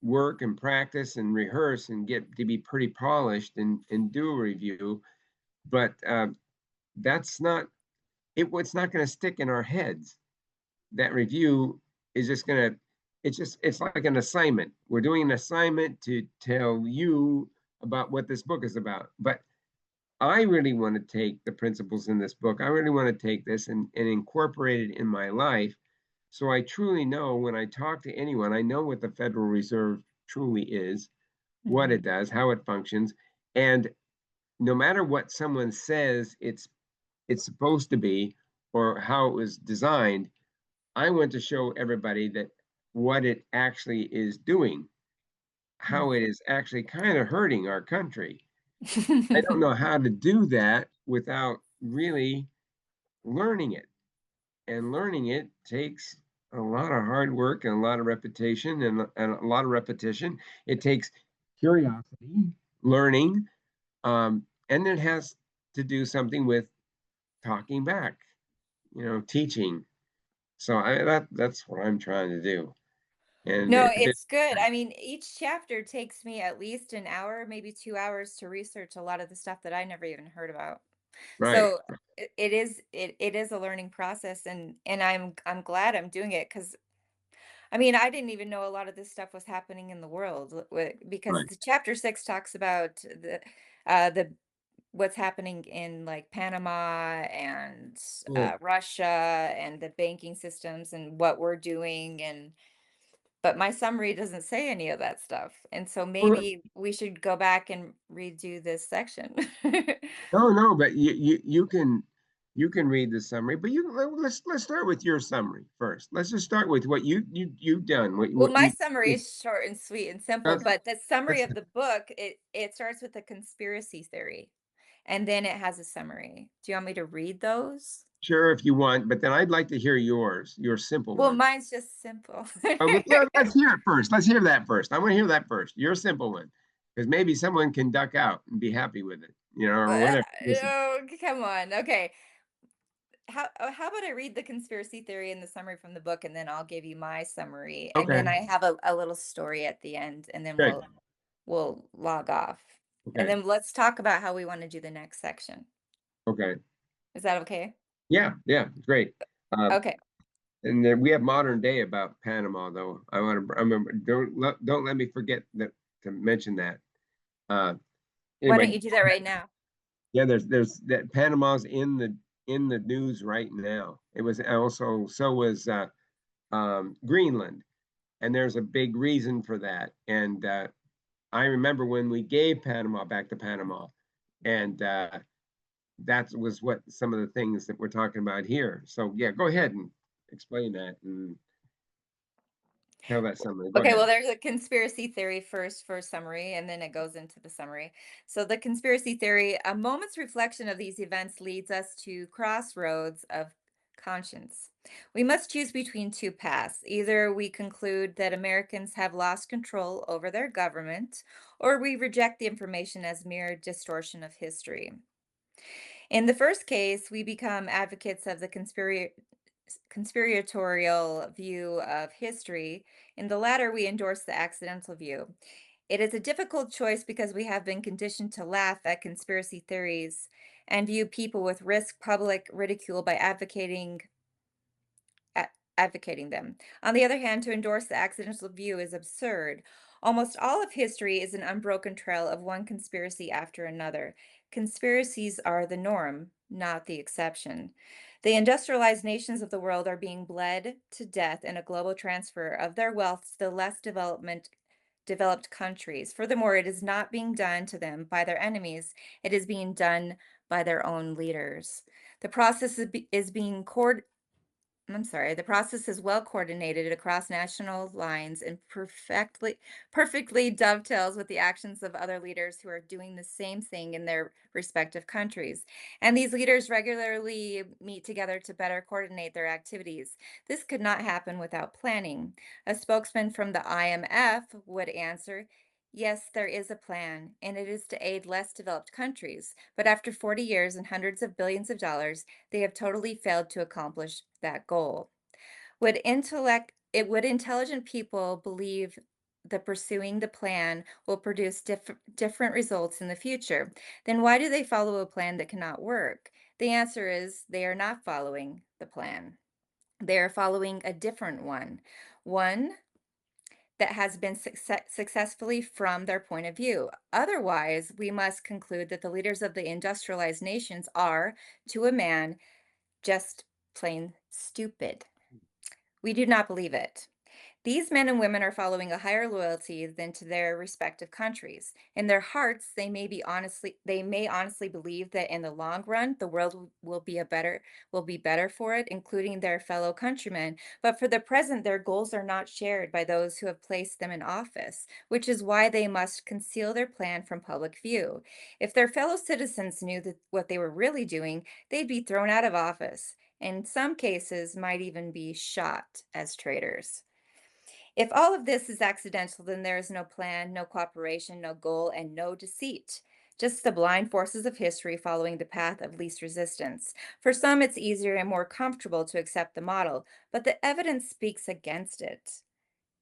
work and practice and rehearse and get to be pretty polished and do a review, but that's not it's not going to stick in our heads. That review is just going to it's like an assignment. We're doing an assignment to tell you about what this book is about. But I really want to take the principles in this book. I really want to take this and incorporate it in my life. So I truly know when I talk to anyone, I know what the Federal Reserve truly is, what it Mhm. does, how it functions. And no matter what someone says it's supposed to be or how it was designed, I want to show everybody that what it actually is doing, how it is actually kind of hurting our country. I don't know how to do that without really learning it. And learning it takes a lot of hard work and a lot of repetition and a lot of repetition. It takes curiosity, learning, and it has to do something with talking back, teaching. So that's what I'm trying to do. And No, if it it's good. I mean, each chapter takes me at least an hour, maybe 2 hours to research a lot of the stuff that I never even heard about. right, So it is a learning process and I'm glad I'm doing it because I mean, I didn't even know a lot of this stuff was happening in the world because right. the chapter 6 talks about the what's happening in like Panama and Well, Russia and the banking systems and what we're doing and but my summary doesn't say any of that stuff. And so well, maybe we should go back and redo this section. no, no, but you can read the summary, but let's start with your summary first. Let's just start with what you've done. Well, What my you summary is short and sweet and simple, that's but the summary that's of the book, it starts with a conspiracy theory, and then it has a summary. Do you want me to read those? sure if you want, but then I'd like to hear yours, your simple Well, one. mine's just simple. Let's hear it first. Let's hear that first. I want to hear that first. Your simple one, because maybe someone can duck out and be happy with it, or whatever. Listen, Oh, come on. Okay. How about I read the conspiracy theory and the summary from the book, and then I'll give you my summary, and then okay, I have a little story at the end, and then good, we'll log off. And okay, then let's talk about how we want to do the next section. okay. Is that okay? Yeah, yeah, great. Uh, Okay. And then we have modern day about Panama, though. I remember. Don't let me forget that to mention that. Uh, Why don't anyway, you do that right now? yeah, there's that Panama's in the news right now. It was also so was Greenland, and there's a big reason for that. And I remember when we gave Panama back to Panama, and that was what some of the things that we're talking about here. So yeah, go ahead and explain that and tell that summary. Go Okay, well, ahead. there's a conspiracy theory first for summary, and then it goes into the summary. So, the conspiracy theory, a moment's reflection of these events leads us to crossroads of conscience. We must choose between two paths. Either we conclude that Americans have lost control over their government, or we reject the information as mere distortion of history. In the first case, we become advocates of the conspiratorial view of history. In the latter, we endorse the accidental view. It is a difficult choice because we have been conditioned to laugh at conspiracy theories and view people with risk public ridicule by a- advocating them. On the other hand, to endorse the accidental view is absurd. Almost all of history is an unbroken trail of one conspiracy after another. Conspiracies are the norm, not the exception. The industrialized nations of the world are being bled to death in a global transfer of their wealth to the less developed countries. Furthermore, it is not being done to them by their enemies, it is being done by their own leaders. The process is being the process is well coordinated across national lines and perfectly dovetails with the actions of other leaders who are doing the same thing in their respective countries. And these leaders regularly meet together to better coordinate their activities. This could not happen without planning. A spokesman from the IMF would answer, "Yes, there is a plan, and it is to aid less developed countries. But after 40 years and hundreds of billions of dollars, they have totally failed to accomplish that goal." Would intelligent people believe that pursuing the plan will produce different results in the future? Then why do they follow a plan that cannot work? The answer is they are not following the plan. They are following a different one that has been successfully from their point of view. Otherwise, we must conclude that the leaders of the industrialized nations are, to a man, just plain stupid. We do not believe it. These men and women are following a higher loyalty than to their respective countries. In their hearts, they may honestly believe that in the long run, the world will be better for it, including their fellow countrymen. But for the present, their goals are not shared by those who have placed them in office, which is why they must conceal their plan from public view. If their fellow citizens knew that what they were really doing, they'd be thrown out of office. In some cases, might even be shot as traitors. If all of this is accidental, then there is no plan, no cooperation, no goal, and no deceit. Just the blind forces of history following the path of least resistance. For some, it's easier and more comfortable to accept the model, but the evidence speaks against it.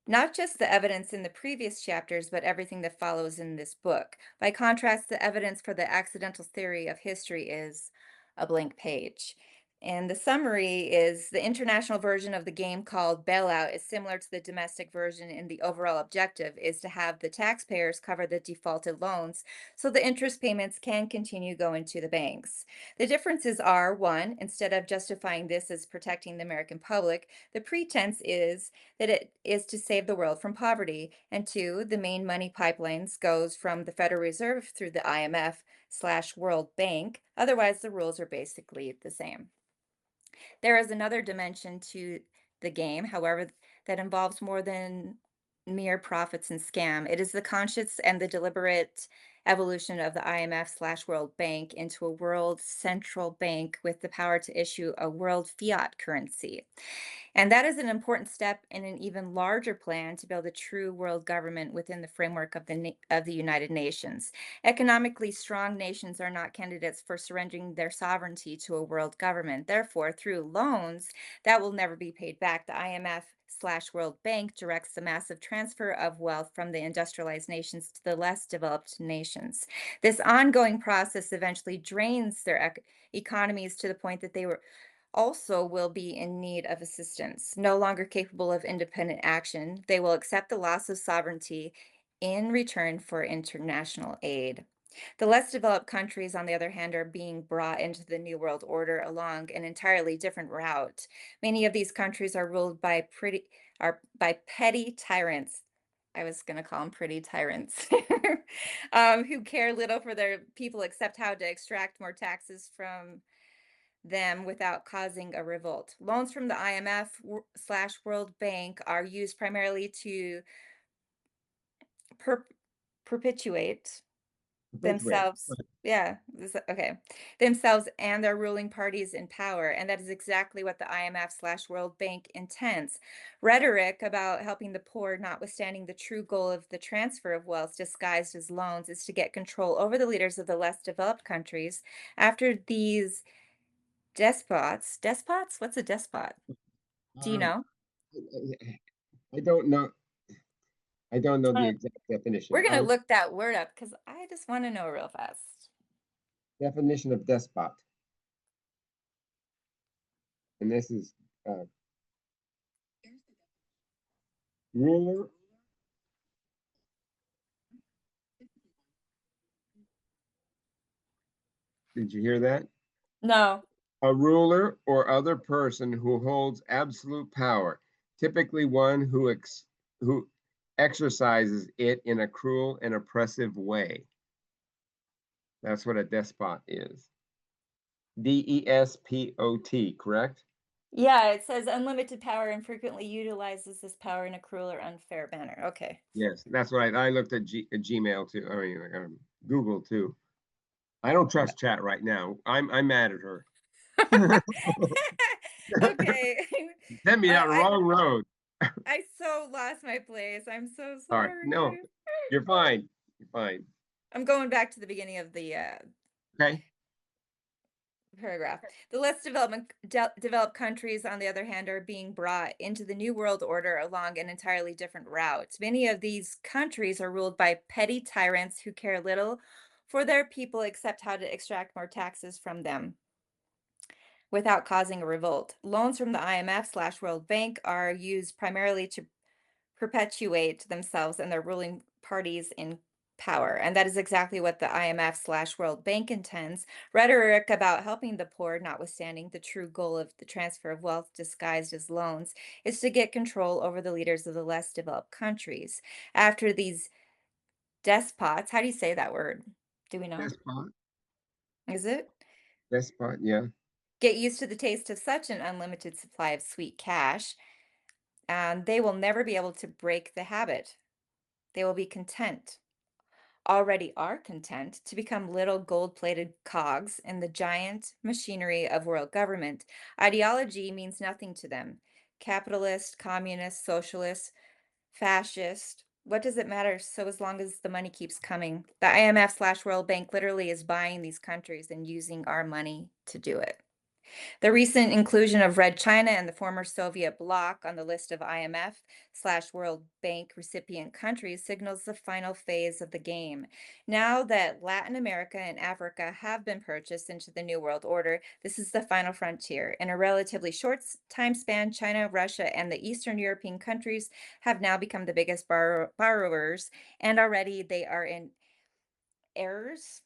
Not just the evidence in the previous chapters, but everything that follows in this book. By contrast, the evidence for the accidental theory of history is a blank page. And the summary is the international version of the game called bailout is similar to the domestic version, and the overall objective is to have the taxpayers cover the defaulted loans so the interest payments can continue going to the banks. The differences are one, instead of justifying this as protecting the American public, the pretense is that it is to save the world from poverty. And two, the main money pipelines goes from the Federal Reserve through the IMF/World Bank. Otherwise, the rules are basically the same. There is another dimension to the game, however, that involves more than mere profits and scam. It is the conscious and the deliberate evolution of the IMF/World Bank into a world central bank with the power to issue a world fiat currency. And that is an important step in an even larger plan to build a true world government within the framework of the United Nations. Economically strong nations are not candidates for surrendering their sovereignty to a world government. Therefore, through loans that will never be paid back, the IMF/World Bank directs the massive transfer of wealth from the industrialized nations to the less developed nations. This ongoing process eventually drains their economies to the point that they were also will be in need of assistance. No longer capable of independent action, they will accept the loss of sovereignty in return for international aid. The less developed countries, on the other hand, are being brought into the New World Order along an entirely different route. Many of these countries are ruled by petty tyrants. I was going to call them pretty tyrants, who care little for their people except how to extract more taxes from them without causing a revolt. Loans from the IMF/World Bank are used primarily to per- perpetuate Perpetuate. themselves. Yeah, okay. Themselves and their ruling parties in power. And that is exactly what the IMF/World Bank intends. Rhetoric about helping the poor, notwithstanding the true goal of the transfer of wealth disguised as loans, is to get control over the leaders of the less developed countries. After these Despots? Despots? What's a despot? Do you Um, know? I don't know. I don't know the Uh, exact We're definition. gonna look that word up because I just want to know real fast. Definition of despot, and this is uh, ruler. Did you hear that? No. A ruler or other person who holds absolute power, typically one who exercises it in a cruel and oppressive way. That's what a despot is. Despot, correct? Yeah, it says unlimited power and frequently utilizes this power in a cruel or unfair manner. Okay. Yes, that's what I looked at Gmail too. I mean, Google too. I don't trust chat right now. I'm mad at her. Okay. Sent me that I wrong road. I so lost my place. I'm so All right, no, sorry. you're fine. You're fine. I'm going back to the beginning of the Okay. paragraph. The less developed countries, on the other hand, are being brought into the New World Order along an entirely different route. Many of these countries are ruled by petty tyrants who care little for their people except how to extract more taxes from them without causing a revolt. Loans from the IMF/World Bank are used primarily to perpetuate themselves and their ruling parties in power. And that is exactly what the IMF/World Bank intends. Rhetoric about helping the poor, notwithstanding the true goal of the transfer of wealth disguised as loans, is to get control over the leaders of the less developed countries. After these despots, how do you say that word? Do we know? Despot. Is it? Despot, yeah. Get used to the taste of such an unlimited supply of sweet cash, and they will never be able to break the habit. They will be content, already are content, to become little gold plated cogs in the giant machinery of world government. Ideology means nothing to them. Capitalist, communist, socialist, fascist. What does it matter so as long as the money keeps coming? The IMF/World Bank literally is buying these countries and using our money to do it. The recent inclusion of Red China and the former Soviet bloc on the list of IMF/World Bank recipient countries signals the final phase of the game. Now that Latin America and Africa have been purchased into the New World Order, this is the final frontier. In a relatively short time span, China, Russia, and the Eastern European countries have now become the biggest borrowers, and already they are in errors.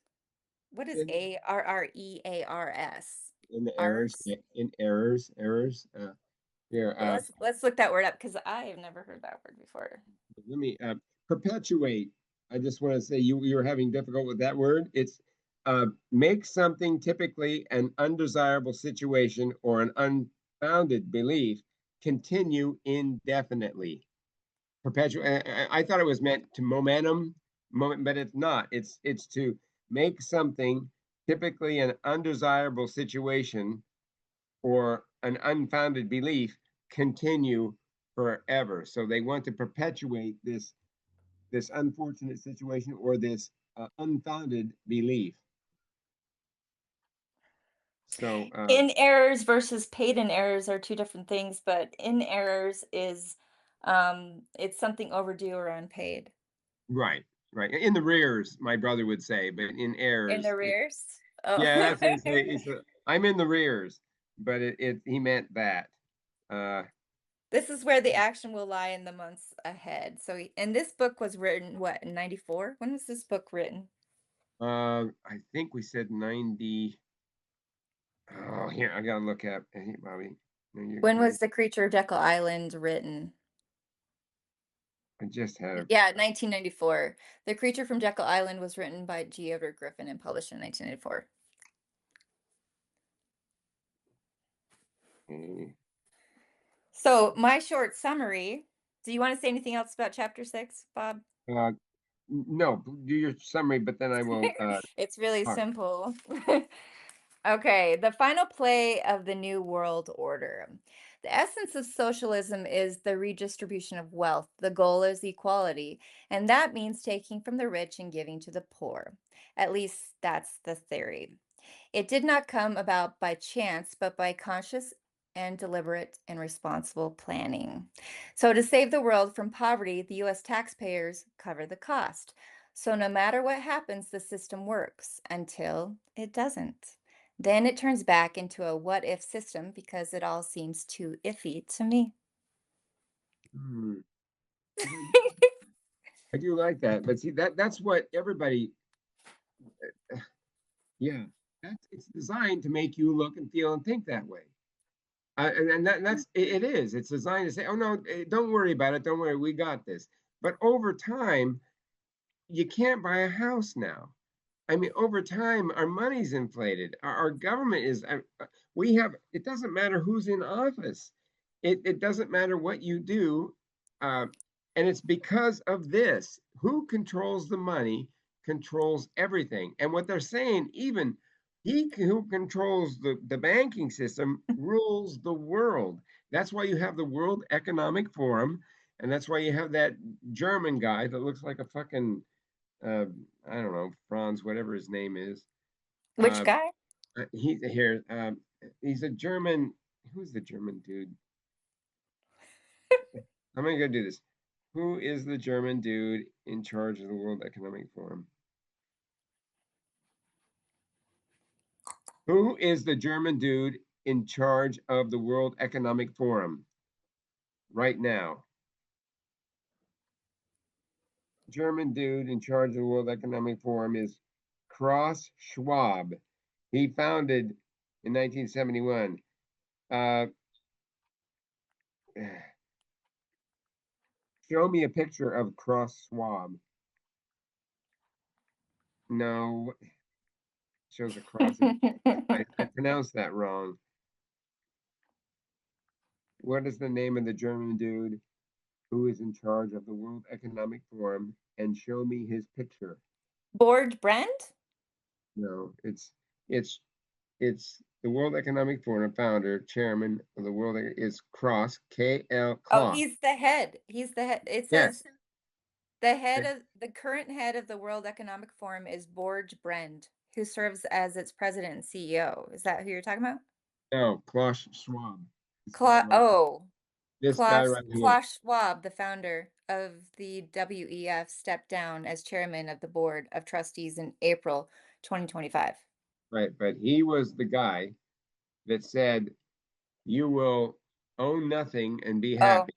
What is In ARREARS? in the errors, Ars? in errors. Here, Let's look that word up because I have never heard that word before. let me perpetuate. I just want to say you were having difficult with that word. It's make something typically an undesirable situation or an unfounded belief continue indefinitely. Perpetuate. I thought it was meant to moment, but it's not. It's to make something typically an undesirable situation or an unfounded belief continue forever. So they want to perpetuate this unfortunate situation or this unfounded belief. So In errors versus paid in errors are two different things, but in errors is it's something overdue or unpaid. right, right. In the rears, my brother would say, but in In errors, arrears? Oh. yeah, that's what he say. I'm in the rears, but it he meant that. Uh, This is where the action will lie in the months ahead. So, and this book was written what, in 94? When was this book written? I think we said 90. Oh, here I gotta look up. Hey, Bobby, no, When was The Creature of Jekyll Island written? I just had a. Yeah, 1994. The Creature from Jekyll Island was written by G. Edward Griffin and published in 1994. So, my short summary. Do you want to say anything else about chapter 6, Bob? Uh, no, do your summary, but then I will It's really talk. simple. Okay, the final play of the New World Order. The essence of socialism is the redistribution of wealth. The goal is equality, and that means taking from the rich and giving to the poor. At least that's the theory. It did not come about by chance, but by conscious and deliberate and responsible planning. So, to save the world from poverty, the US taxpayers cover the cost. So, no matter what happens, the system works until it doesn't. Then it turns back into a what if system because it all seems too iffy to me. Hmm. I do like that, but see that's what everybody. Yeah, that's it's designed to make you look and feel and think that way. And that's it is. It's designed to say, "Oh no, don't worry about it. Don't worry, we got this." But over time, you can't buy a house now. I mean, over time, our money's inflated. Our government is, we have, it doesn't matter who's in office. It doesn't matter what you do. Uh, and it's because of this. Who controls the money controls everything. And what they're saying, even who controls the banking system rules the world. That's why you have the World Economic Forum. And that's why you have that German guy that looks like a fucking uh, I don't know, Franz, whatever his name is. Which Uh, guy? he's here. He's a German. Who's the German dude? I'm gonna go do this. Who is the German dude in charge of the World Economic Forum? Who is the German dude in charge of the World Economic Forum right now? German dude in charge of the World Economic Forum is Klaus Schwab. He founded in 1971. Uh, Show me a picture of Cross Swab. No, shows a cross. I pronounced that wrong. What is the name of the German dude who is in charge of the World Economic Forum? And show me his picture. Board Brent? No, it's it's the World Economic Forum founder, chairman of the World is Cross K.L. Oh, Klaus. he's the head. He's the head. It says Yes, the current head of the World Economic Forum is Borge Brend, who serves as its president and CEO. Is that who you're talking about? no, Klaus Schwab. This guy Cla right. oh, This guy right here. Klaus Schwab, the founder of the WEF, stepped down as chairman of the board of trustees in April 2025. Right, but he was the guy that said you will own nothing and be Oh, happy.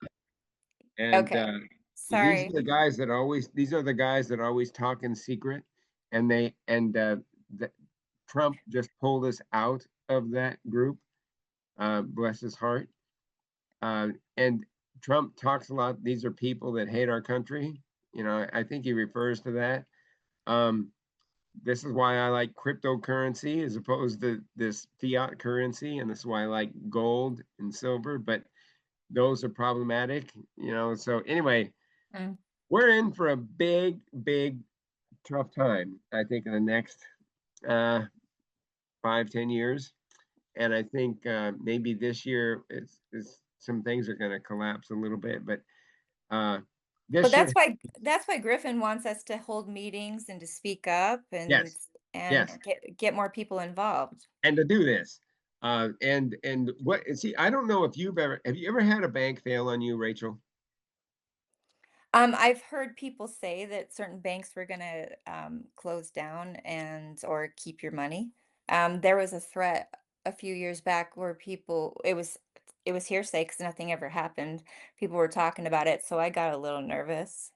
And okay. these are Sorry. the guys that always these are the guys that always talk in secret. And the, Trump just pulled us out of that group. Bless his heart. And Trump talks a lot. These are people that hate our country. You know, I think he refers to that. Um, this is why I like cryptocurrency as opposed to this fiat currency, and this is why I like gold and silver. But those are problematic, you know. So anyway, Mm. we're in for a big, big, tough time, I think, in the next uh, 5, 10 years. And I think maybe this year it's some things are going to collapse a little bit, but uh, this But should, that's why Griffin wants us to hold meetings and to speak up yes, and yes, get more people involved. and to do this. And what, see, I don't know if have you ever had a bank fail on you, Rachel? I've heard people say that certain banks were gonna close down and or keep your money. There was a threat a few years back where it was hearsay because nothing ever happened. People were talking about it, so I got a little nervous.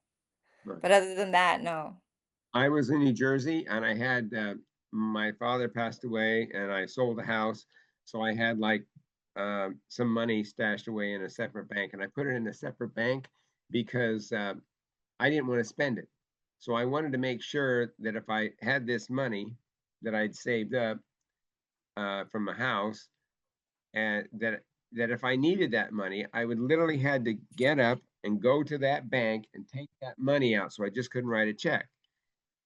Right. But other than that, no. I was in New Jersey and I had my father passed away and I sold the house. So I had like some money stashed away in a separate bank and I put it in a separate bank because I didn't want to spend it. So I wanted to make sure that if I had this money that I'd saved up from a house and that if I needed that money, I would literally had to get up and go to that bank and take that money out. So I just couldn't write a check.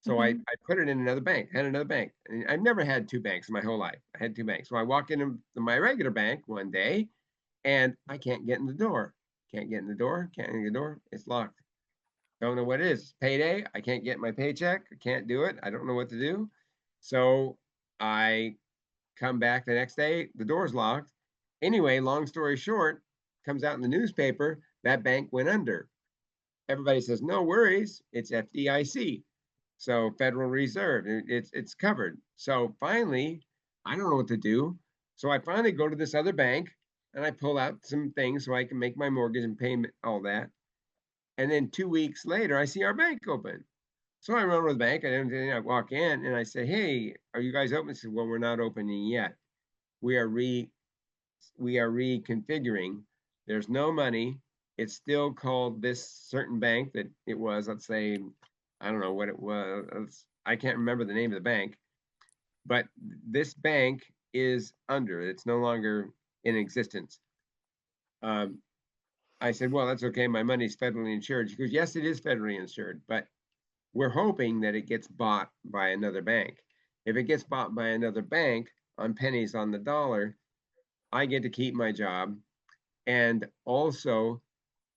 So I, Mhm. I put it in another bank, had another bank. And I've never had two banks in my whole life. I had two banks. So I walk into my regular bank one day and I can't get in the door. Can't get in the door. Can't get in the door. It's locked. Don't know what it is. Payday. I can't get my paycheck. I can't do it. I don't know what to do. So I come back the next day, the door's locked. Anyway, long story short, comes out in the newspaper that bank went under. Everybody says, no worries, it's FDIC. So Federal Reserve, it's covered. So finally, I don't know what to do. So I finally go to this other bank and I pull out some things so I can make my mortgage and payment, all that. And then 2 weeks later, I see our bank open. So I run over to the bank and I walk in and I say, "Hey, are you guys open?" They said, "Well, we're not opening yet. We are re we are reconfiguring. There's no money. It's still called this certain bank that it was. Let's say, I don't know what it was. I can't remember the name of the bank, but this bank is under. It's no longer in existence." Um, I said, "Well, that's okay. My money's federally insured." She goes, "Yes, it is federally insured, but we're hoping that it gets bought by another bank. If it gets bought by another bank on pennies on the dollar, I get to keep my job. And also,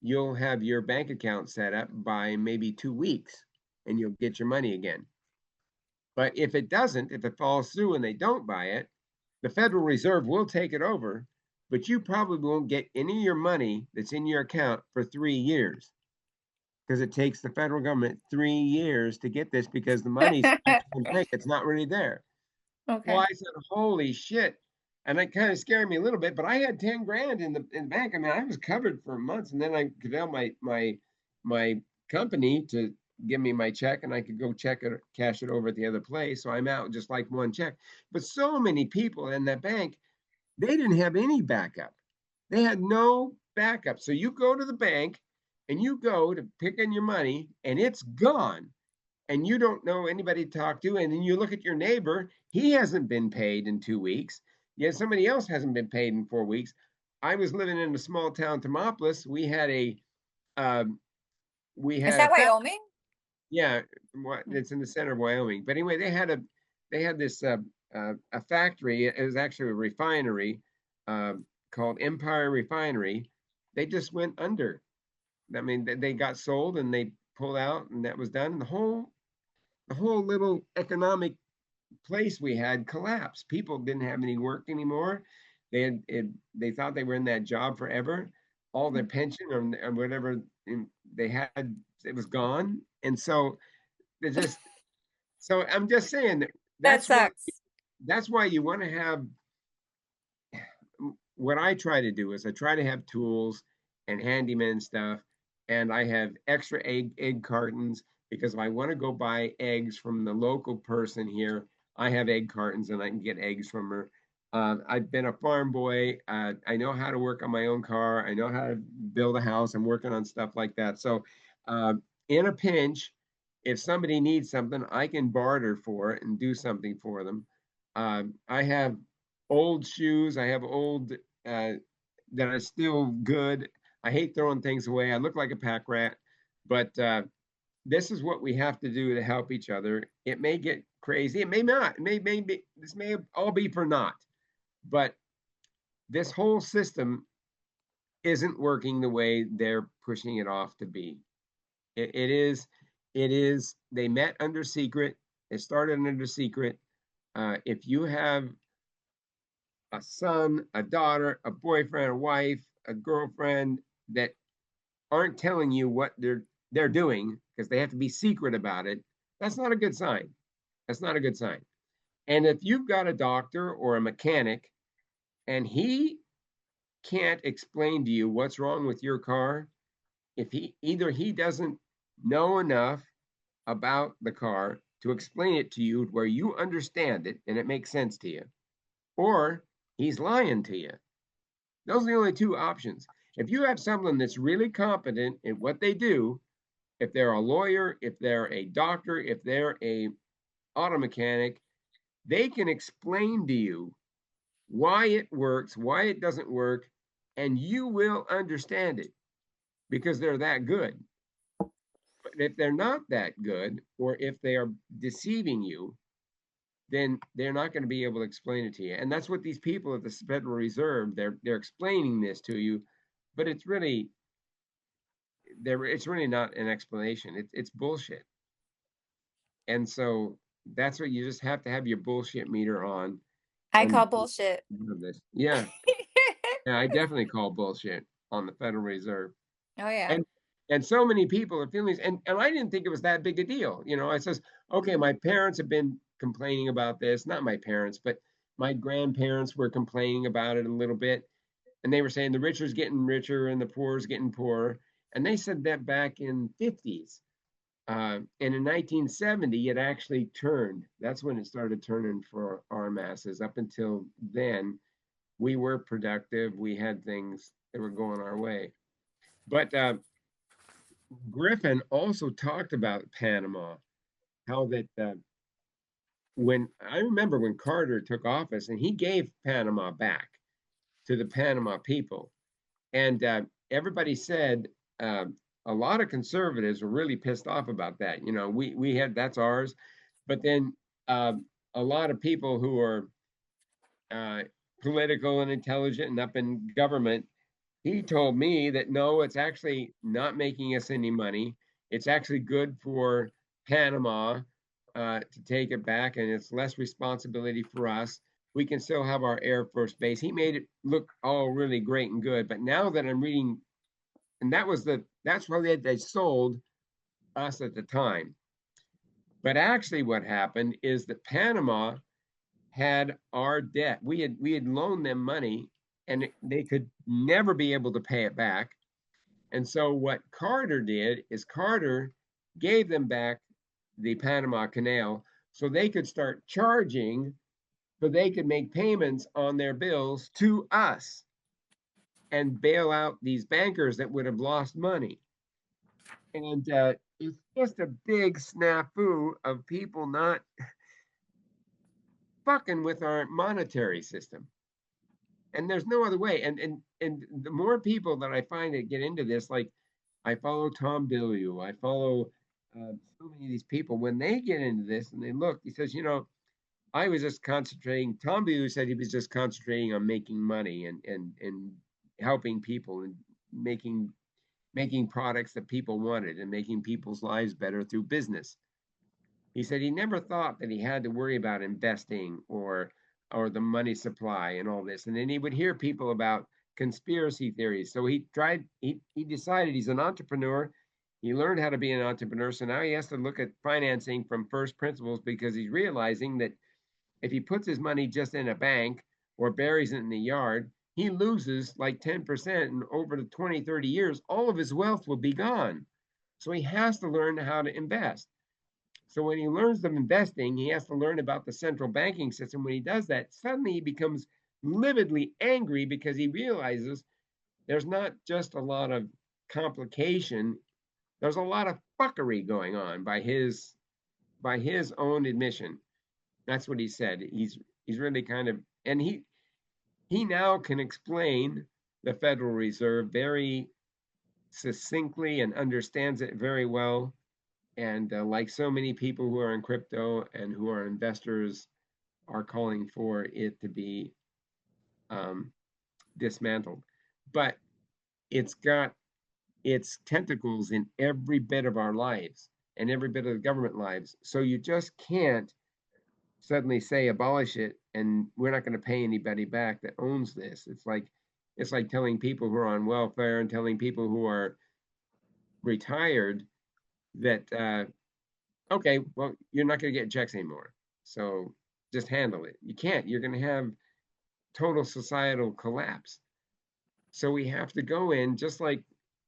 you'll have your bank account set up by maybe 2 weeks and you'll get your money again. But if it doesn't, if it falls through and they don't buy it, the Federal Reserve will take it over, but you probably won't get any of your money that's in your account for 3 years because it takes the federal government 3 years to get this because the money's actually in the bank. It's not really there. Well, Okay. I said, holy shit. And it kind of scared me a little bit, but I had 10 grand in the bank. I mean, I was covered for months. And then I could tell my company to give me my check and I could go check it, cash it over at the other place. So I'm out just like one check. But so many people in that bank, they didn't have any backup. They had no backup. So you go to the bank and you go to pick in your money and it's gone and you don't know anybody to talk to. And then you look at your neighbor, he hasn't been paid in 2 weeks. Yet somebody else hasn't been paid in 4 weeks. I was living in a small town, Thermopolis. Um, we Is had a that factory. Wyoming? Yeah, it's in the center of Wyoming. But anyway, they had this a factory. It was actually a refinery uh, called Empire Refinery. They just went under. I mean, they got sold and they pulled out, and that was done. And the whole little economic place we had collapsed. People didn't have any work anymore. They thought they were in that job forever. All their pension or whatever they had, it was gone. And so they just so I'm just saying that That that's why sucks. that's why you want to have what I try to do is I try to have tools and handyman stuff, and I have extra egg cartons because if I want to go buy eggs from the local person here, I have egg cartons and I can get eggs from her. I've been a farm boy. I know how to work on my own car. I know how to build a house. I'm working on stuff like that. So, uh, in a pinch, if somebody needs something, I can barter for it and do something for them. I have old shoes. I have old uh, that are still good. I hate throwing things away. I look like a pack rat, but this is what we have to do to help each other. It may get crazy. It may not. This may all be for naught, but this whole system isn't working the way they're pushing it off to be. It is. It is. They met under secret. It started under secret. If you have a son, a daughter, a boyfriend, a wife, a girlfriend that aren't telling you what they're doing because they have to be secret about it, that's not a good sign. That's not a good sign. And if you've got a doctor or a mechanic and he can't explain to you what's wrong with your car, if he doesn't know enough about the car to explain it to you where you understand it and it makes sense to you, or he's lying to you. Those are the only two options. If you have someone that's really competent in what they do, if they're a lawyer, if they're a doctor, if they're a auto mechanic, they can explain to you why it works, why it doesn't work, and you will understand it because they're that good. But if they're not that good, or if they are deceiving you, then they're not going to be able to explain it to you. And that's what these people at the Federal Reserve, they're explaining this to you, but it's really not an explanation. It's bullshit. And so That's what you just have to have your bullshit meter on I and call bullshit. do this. Yeah, yeah, I definitely call bullshit on the Federal Reserve. Oh, yeah. And so many people are feeling this, and I didn't think it was that big a deal. I says, okay, my parents have been complaining about this. Not my parents, but my grandparents were complaining about it a little bit, and they were saying the rich is getting richer and the poor is getting poorer. And they said that back in 50s. And in 1970, it actually turned. That's when it started turning for our masses. Up until then, we were productive. We had things that were going our way. But Griffin also talked about Panama, how that when I remember when Carter took office and he gave Panama back to the Panama people. And everybody said a lot of conservatives were really pissed off about that. We had that's ours, but then uh, a lot of people who are uh, political and intelligent and up in government, he told me that no, it's actually not making us any money. It's actually good for Panama to take it back, and it's less responsibility for us. We can still have our Air Force base. He made it look all really great and good. But now that I'm reading, and that's why they sold us at the time. But actually, what happened is that Panama had our debt. We had loaned them money, and they could never be able to pay it back. And so what Carter did is Carter gave them back the Panama Canal so they could start charging, so they could make payments on their bills to us and bail out these bankers that would have lost money. And it's just a big snafu of people not fucking with our monetary system. And there's no other way. And the more people that I find that get into this, like I follow Tom Bilyeu, I follow so many of these people. When they get into this and they look, he says, I was just concentrating. Tom Bilyeu said he was just concentrating on making money and helping people and making products that people wanted and making people's lives better through business. He said he never thought that he had to worry about investing or the money supply and all this. And then he would hear people about conspiracy theories. So he decided he's an entrepreneur. He learned how to be an entrepreneur. So now he has to look at financing from first principles because he's realizing that if he puts his money just in a bank or buries it in the yard, he loses like 10%. And over the 20, 30 years, all of his wealth will be gone. So he has to learn how to invest. So when he learns of investing, he has to learn about the central banking system. When he does that, suddenly he becomes lividly angry because he realizes there's not just a lot of complication, there's a lot of fuckery going on by his own admission. That's what he said. He's really kind of and he now can explain the Federal Reserve very succinctly and understands it very well. And like so many people who are in crypto and who are investors are calling for it to be um, dismantled. But it's got its tentacles in every bit of our lives and every bit of the government lives. So you just can't suddenly say abolish it and we're not going to pay anybody back that owns this. It's like telling people who are on welfare and telling people who are retired that okay, well, you're not going to get checks anymore. So just handle it. You can't. You're going to have total societal collapse. So we have to go in, just like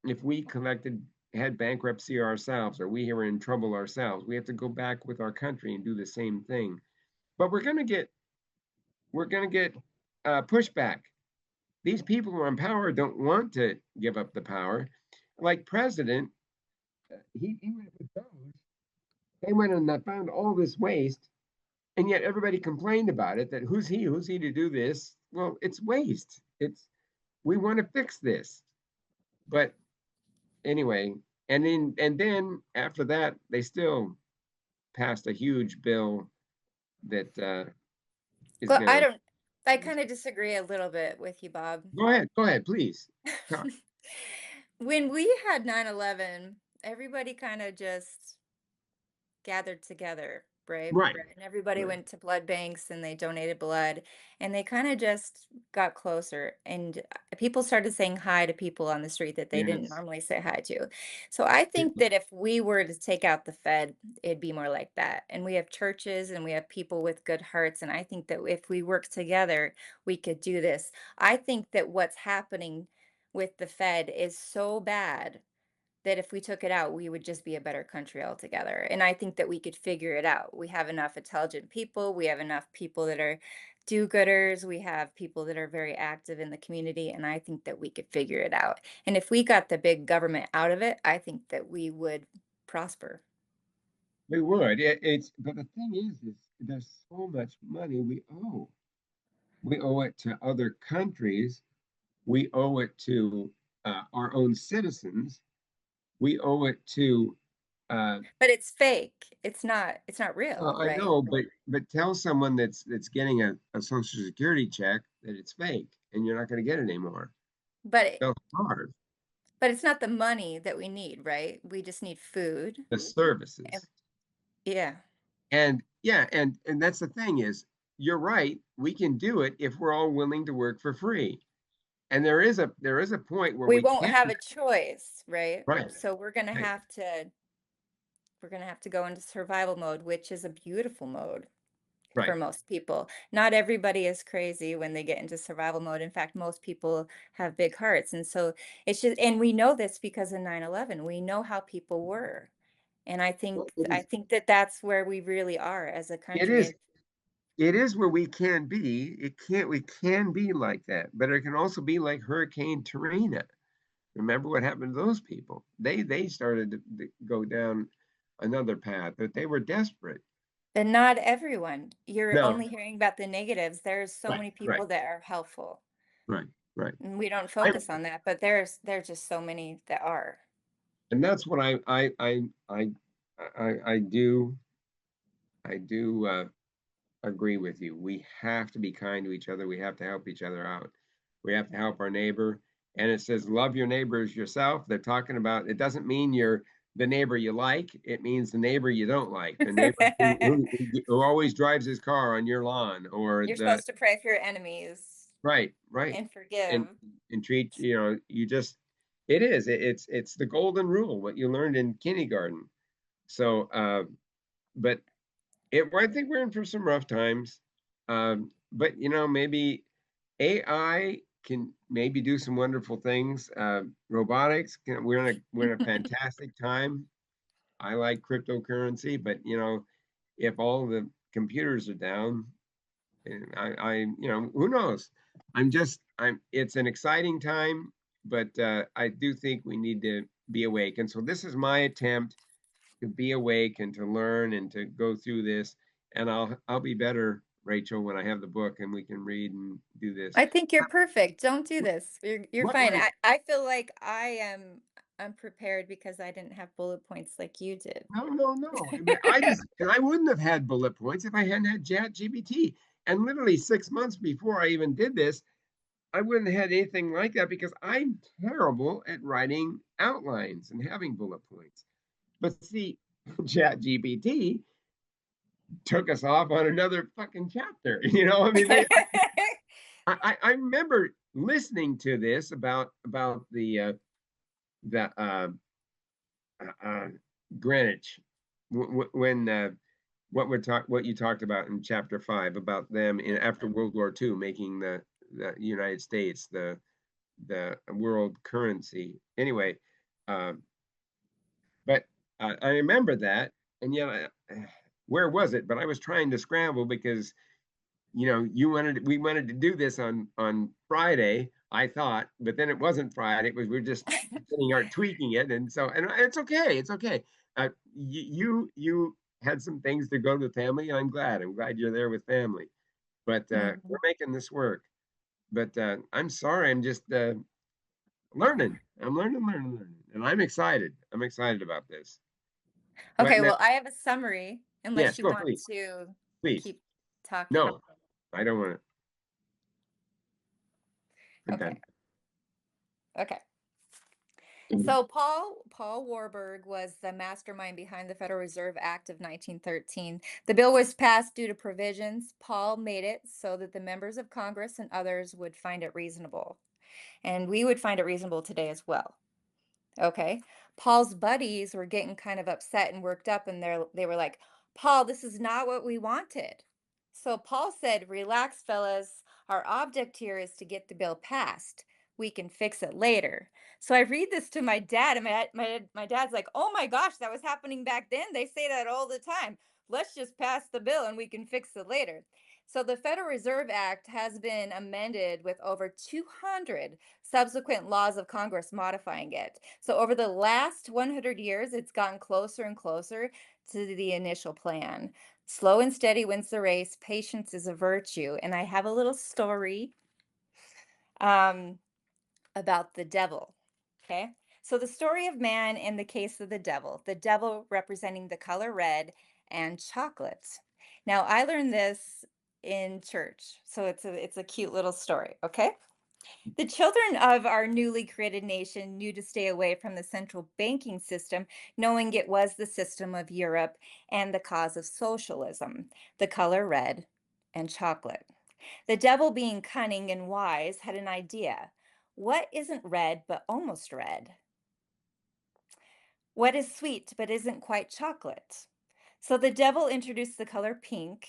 if we had bankruptcy ourselves or we were in trouble ourselves, we have to go back with our country and do the same thing. But we're going to get pushback. These people who are in power don't want to give up the power. Like president, he went with those. They went and found all this waste. And yet everybody complained about it that who's he to do this? Well, it's waste. We want to fix this. But anyway, and then after that, they still passed a huge bill that is Well, gonna I kind of disagree a little bit with you, Bob. go ahead, please. Talk. When we had 9/11, everybody kind of just gathered together, right? Right. And everybody Right. went to blood banks and they donated blood and they kind of just got closer. And people started saying hi to people on the street that they didn't Yes. normally say hi to. So I think that if we were to take out the Fed, it'd be more like that. And we have churches and we have people with good hearts. And I think that if we work together, we could do this. I think that what's happening with the Fed is so bad that if we took it out, we would just be a better country altogether. And I think that we could figure it out. We have enough intelligent people. We have enough people that are do-gooders. We have people that are very active in the community. And I think that we could figure it out. And if we got the big government out of it, I think that we would prosper. We would. It's but the thing is there's so much money we owe. We owe it to other countries. We owe it to our own citizens. We owe it to. Uh, But it's fake. It's not real, I right? know, but tell someone that's getting a Social Security check that it's fake, and you're not going to get it anymore. But it, So hard. but it's not the money that we need, right? We just need food. The And services, yeah. and yeah, and that's the thing is, you're right. We can do it if we're all willing to work for free. And there is a point where We we won't can't. have a choice, right? Right. So Right. we're gonna have to go into survival mode, which is a beautiful mode for Right. most people. Not everybody is crazy when they get into survival mode. In fact, most people have big hearts. And so it's just, and we know this because of 9/11. We know how people were. And Well, I think that that's where we really are as a it country. is it is where we can be. We can be like that, but it can also be like Hurricane Tarina. Remember what happened to those people? They started to go down another path, but they were desperate. And not everyone. You're No, only hearing about the negatives. There's so right, many right, people that are helpful. right, right. And we don't I focus on that, but there's just so many that are. and that's what I do agree with you. We have to be kind to each other. We have to help each other out. We have to help our neighbor. And it says, love your neighbors yourself. They're talking about it doesn't mean you're the neighbor you like. It means the neighbor you don't like, the neighbor who always drives his car on your lawn, or You're the supposed to pray for your enemies right, right. and And forgive. treat, you just it's the golden rule, what you learned in kindergarten. So but I think we're in for some rough times. But maybe AI can maybe do some wonderful things. Robotics, we're in a fantastic time. I like cryptocurrency, but if all the computers are down, who knows? It's an exciting time, but I do think we need to be awake. And so this is my attempt to be awake and to learn and to go through this. And I'll be better, Rachel, when I have the book and we can read and do this. I think you're perfect. Don't do this. You're What fine. might I feel like I'm prepared because I didn't have bullet points like you did. no, no, no. I wouldn't have had bullet points if I hadn't had Chat GPT. And literally 6 months before I even did this, I wouldn't have had anything like that because I'm terrible at writing outlines and having bullet points. But see, Chat GPT took us off on another fucking chapter. I mean, I remember listening to this about the uh, Greenwich when what you talked about in chapter 5 about them in after World War II making the United States the world currency. Anyway, um, but I remember that, and yet where was it? But I was trying to scramble because we wanted to do this on Friday, I thought, but then it wasn't Friday. It was we're just getting our tweaking it, and it's okay. It's okay. You had some things to go to family. I'm glad. I'm glad you're there with family. But we're Mhm. making this work. But I'm sorry. I'm just learning. I'm learning, and I'm excited. I'm excited about this. What Okay, now? well, I have a summary unless Yes, you go want please, to please. keep talking. No, I don't want to. I'm Okay. done. Okay. So Paul Warburg was the mastermind behind the Federal Reserve Act of 1913. The bill was passed due to provisions. Paul made it so that the members of Congress and others would find it reasonable. And we would find it reasonable today as well. Okay. Paul's buddies were getting kind of upset and worked up, and they were like, Paul, this is not what we wanted. So Paul said, relax, fellas. Our object here is to get the bill passed. We can fix it later. So I read this to my dad, and my dad's like, oh my gosh, that was happening back then. They say that all the time. Let's just pass the bill and we can fix it later. So the Federal Reserve Act has been amended with over 200 subsequent laws of Congress modifying it. So over the last 100 years, it's gotten closer and closer to the initial plan. Slow and steady wins the race. Patience is a virtue. And I have a little story um, about the devil. Okay. So the story of man in the case of the devil representing the color red and chocolate. Now I learned this in church. So it's a cute little story. Okay. The children of our newly created nation knew to stay away from the central banking system, knowing it was the system of Europe and the cause of socialism, the color red and chocolate. The devil, being cunning and wise, had an idea. What isn't red but almost red? What is sweet but isn't quite chocolate? So the devil introduced the color pink,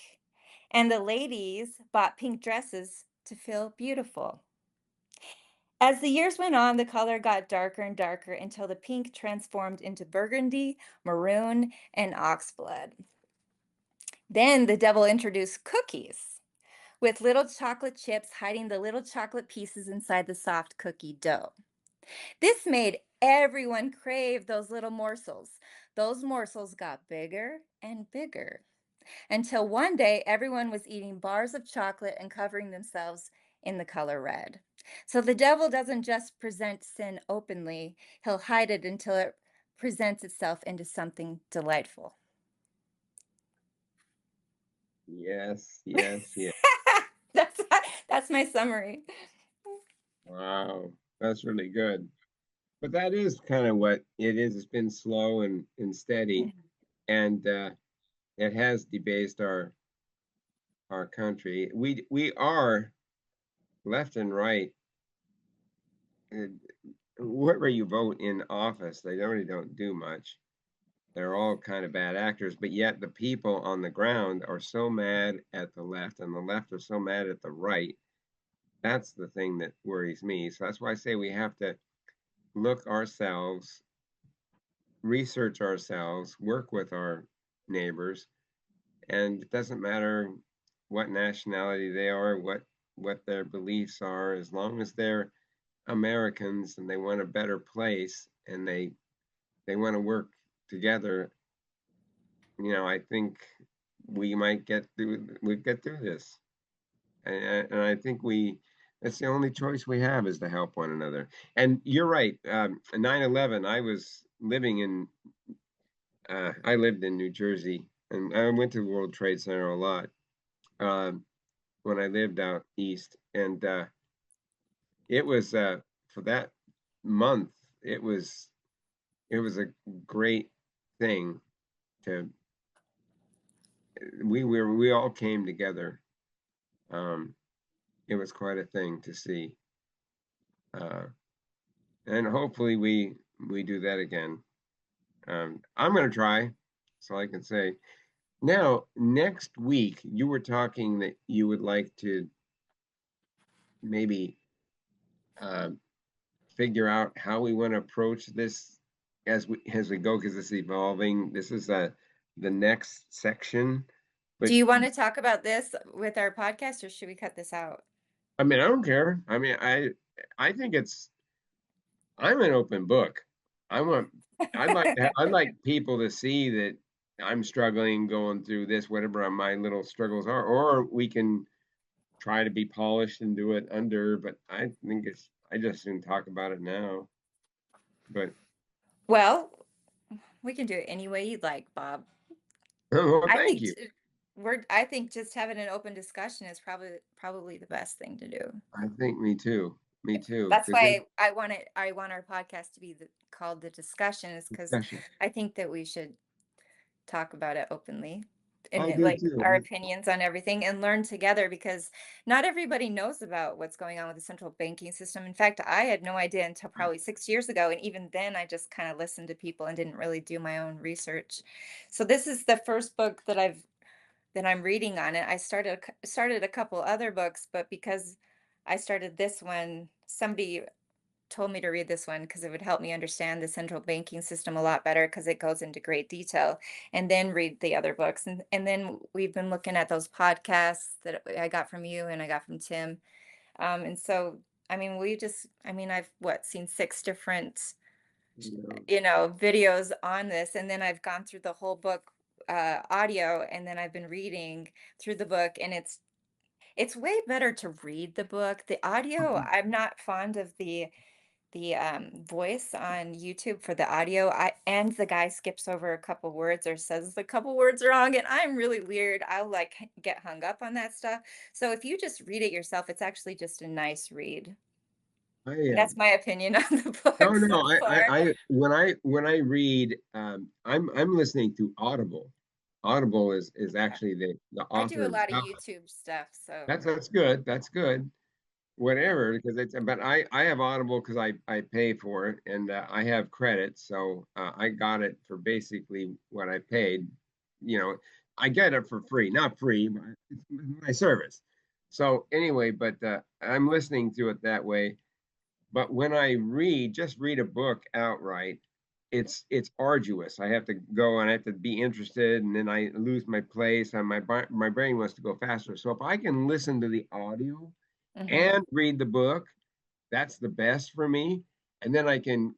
and the ladies bought pink dresses to feel beautiful. As the years went on, the color got darker and darker until the pink transformed into burgundy, maroon, and oxblood. Then the devil introduced cookies with little chocolate chips hiding the little chocolate pieces inside the soft cookie dough. This made everyone crave those little morsels. Those morsels got bigger and bigger until one day everyone was eating bars of chocolate and covering themselves in the color red. So the devil doesn't just present sin openly, he'll hide it until it presents itself into something delightful. Yes, yes, yes. that's that's my summary. Wow, that's really good. But that is kind of what it is. It's been slow and steady, and it has debased our country. We are left and right. uh, Whoever you vote in office, they really don't do much. They're all kind of bad actors, but yet the people on the ground are so mad at the left, and the left are so mad at the right. That's the thing that worries me. So that's why I say we have to look ourselves, research ourselves, work with our neighbors, and it doesn't matter what nationality they are, what their beliefs are, as long as they're Americans and they want a better place and they want to work together. I think we get through this. And I think that's the only choice we have is to help one another. And you're right. 9/11, I lived in New Jersey, and I went to the World Trade Center a lot when I lived out east. And it was for that month, it was it was a great thing to we all came together. Um, it was quite a thing to see. Uh, and hopefully we do that again. I'm going to try. That's all I can say. Now, next week, you were talking that you would like to maybe uh, figure out how we want to approach this as we go, because it's evolving. This is the next section. Do But you want to talk about this with our podcast or should we cut this out? I mean, I don't care. I mean, I think I'm an open book. I want I'd like people to see that I'm struggling going through this, whatever my little struggles are, or we can try to be polished and do it under, but I just soon talk about it now. But Well, we can do it any way you'd like, Bob. well, I thank think you. I think just having an open discussion is probably the best thing to do. I think me too. Me too, That's because it's why I want our podcast to be called The Discussion, is because discussion. I think that we should talk about it openly and I do like our too. opinions on everything and learn together, because not everybody knows about what's going on with the central banking system. In fact, I had no idea until probably 6 years ago. And even then, I just kind of listened to people and didn't really do my own research. So this is the first book that I'm reading on it. I started a couple other books, but because I started this one, somebody told me to read this one because it would help me understand the central banking system a lot better, because it goes into great detail, and then read the other books. And then we've been looking at those podcasts that I got from you and I got from Tim. And so, I mean, I've seen six different, You know, videos on this. And then I've gone through the whole book audio, and then I've been reading through the book, and it's way better to read the book. The audio, mhm. I'm not fond of the voice on YouTube for the audio. And the guy skips over a couple words or says a couple words wrong, and I'm really weird. I'll like get hung up on that stuff. So if you just read it yourself, it's actually just a nice read. I And that's my opinion on the book no, so no. far. When I read, I'm listening to Audible. Audible is Yeah. actually the I do a author's lot of guide. YouTube stuff, so That's good. That's good. yeah. Whatever, because it's, but I have Audible because I pay for it, and I have credit, so I got it for basically what I paid. You know, I get it for free, not free, but it's my service. So anyway, but I'm listening to it that way. But when I just read a book outright, it's arduous. I have to go and I have to be interested, and then I lose my place, and my brain wants to go faster. So if I can listen to the audio Hmm. and read the book, that's the best for me. And then I can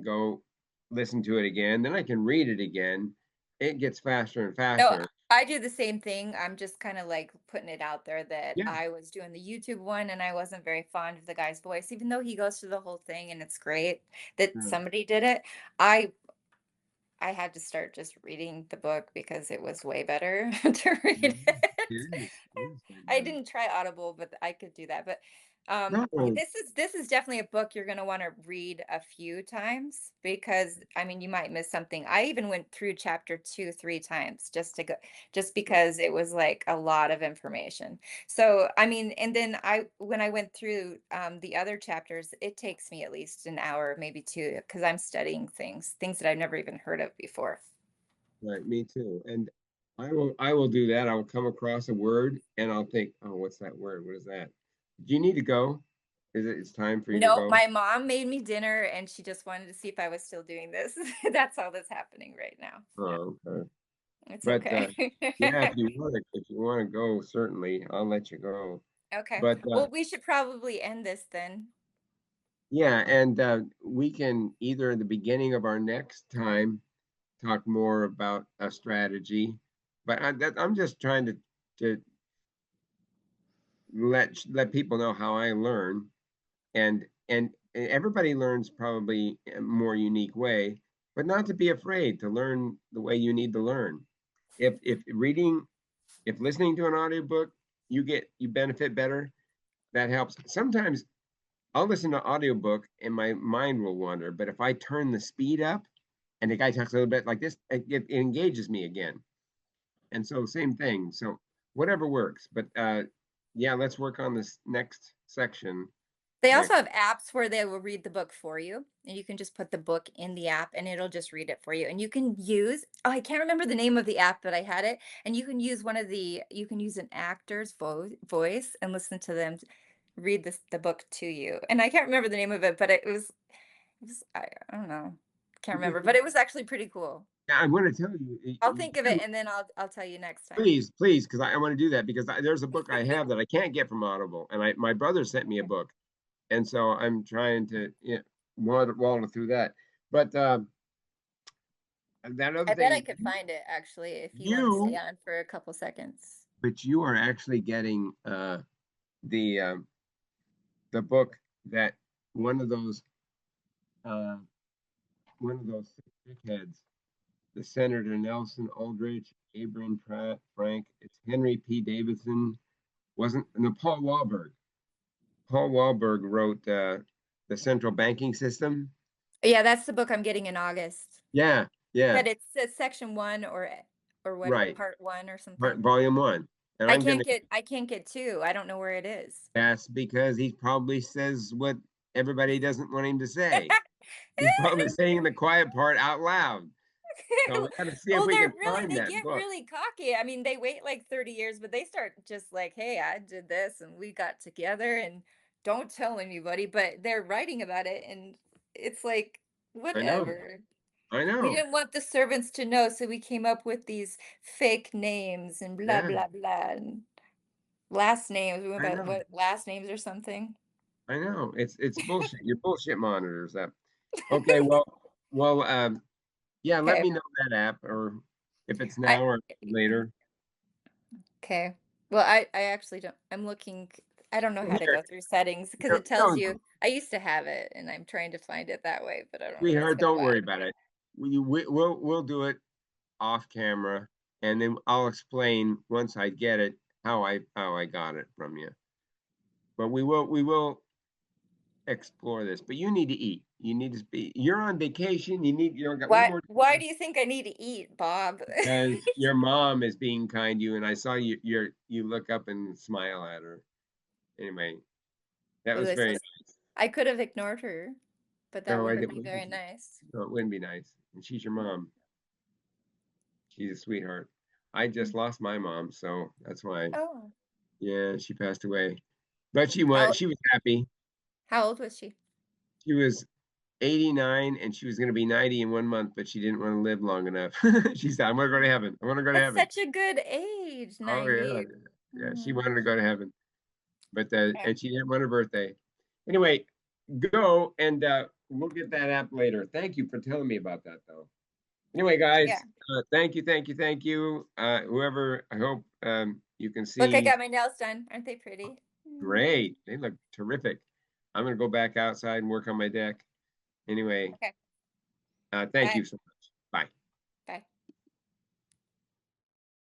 go listen to it again. Then I can read it again. It gets faster and No, faster. I do the same thing. I'm just kind of like putting it out there that Yeah. I was doing the YouTube one and I wasn't very fond of the guy's voice, even though he goes through the whole thing and it's great that Yeah. somebody did it. I I had to start just reading the book because it was way better to read It it. is. It is way I better. didn't try Audible, but I could do that. But No, this is definitely a book you're going to want to read a few times, because I mean you might miss something. I even went through chapter 2, 3 times just because it was like a lot of information. So I mean, and then when I went through the other chapters, it takes me at least an hour, maybe two, because I'm studying things that I've never even heard of before. right, me too. And I will do that. I will come across a word and I'll think, oh, what's that word? What is that? Do you need to go? It's time for you to No, go? my mom made me dinner and she just wanted to see if I was still doing this. That's all that's happening right now. Yeah, Oh, okay. it's But okay. yeah, if you want to go, certainly I'll let you go. Okay. But Well, we should probably end this then. yeah, and we can either at the beginning of our next time talk more about a strategy. But I'm just trying to let people know how I learn, and everybody learns probably a more unique way, but not to be afraid to learn the way you need to learn. If listening to an audiobook, you benefit better, that helps. Sometimes I'll listen to audiobook and my mind will wander, but if I turn the speed up and the guy talks a little bit like this, it engages me again. And so same thing. So whatever works. But yeah, let's work on this next section They also next. have apps where they will read the book for you, and you can just put the book in the app and it'll just read it for you. And you can use, oh, I can't remember the name of the app, but I had it. And you can use an actor's voice and listen to them read the book to you. And I can't remember the name of it, but I don't know. Can't Okay, remember, but it was actually pretty cool. I want to tell you, I'll think of it and then I'll tell you next time. please, because I want to do that because there's a book I have that I can't get from Audible, and my brother sent me a book, and so I'm trying to wander through that. But that other I bet I thing, could find it actually if you want to stay you, on for a couple seconds. but you are actually getting the the book that one of those uh, one of those dickheads, the Senator Nelson Aldrich, Abraham Pratt, Frank. It's Henry P. Davidson. Wasn't no Paul Wahlberg. Paul Wahlberg wrote the Central Banking System. Yeah, that's the book I'm getting in August. Yeah, yeah, But it says section 1 or what right. part 1 or something. Volume one. And I'm gonna I can't get 2. I don't know where it is. ask because he probably says what everybody doesn't want him to say. He's probably saying the quiet part out loud. So we gotta see if Well, we can find they that get book. really cocky. I mean, they wait like 30 years, but they start just like, "Hey, I did this and we got together and don't tell anybody." But they're writing about it and it's like, I know, whatever. I We know. didn't want the servants to know, so we came up with these fake names and blah Yeah, blah blah and last names. We went I by know. what last names or something. I know. It's bullshit. Your bullshit monitors that. Okay, well, yeah, let Okay. me know that app or if it's I now or later. okay. Well, I actually don't. I'm looking. I don't know how to Here, go through settings because no, it tells no, you. I used to have it, and I'm trying to find it that way, but I don't know. It's sweetheart, been a don't while. worry about it. We'll do it off camera, and then I'll explain once I get it how I got it from you. But we will explore this. But you need to eat. You need to be. You're on vacation. You don't got one more Why do you think I need to eat, Bob? because your mom is being kind to you, and I saw you look up and smile at her. Anyway, that Was was I very supposed? nice. I could have ignored her, but that No, I wouldn't be didn't. very nice. No, it wouldn't be nice. And she's your mom. She's a sweetheart. I just lost my mom, so that's why. Oh, Yeah, she passed away. But how she was happy. how old was she? She was 89 and she was going to be 90 in 1 month, but she didn't want to live long enough. She said, I want to go to heaven. I want to go to That's heaven. such a good age, Oh yeah. 90. Yeah, she Mhm. wanted to go to heaven. But Okay. and she didn't want her birthday. Anyway, go and we'll get that app later. Thank you for telling me about that though. Anyway, Yeah. guys, thank you, thank you, thank you. Whoever, I hope you can Look, I see. got my nails done. Aren't they pretty? Mm. Great. They look terrific. I'm going to go back outside and work on my deck. Anyway, Okay. thank Bye. you so much. Bye.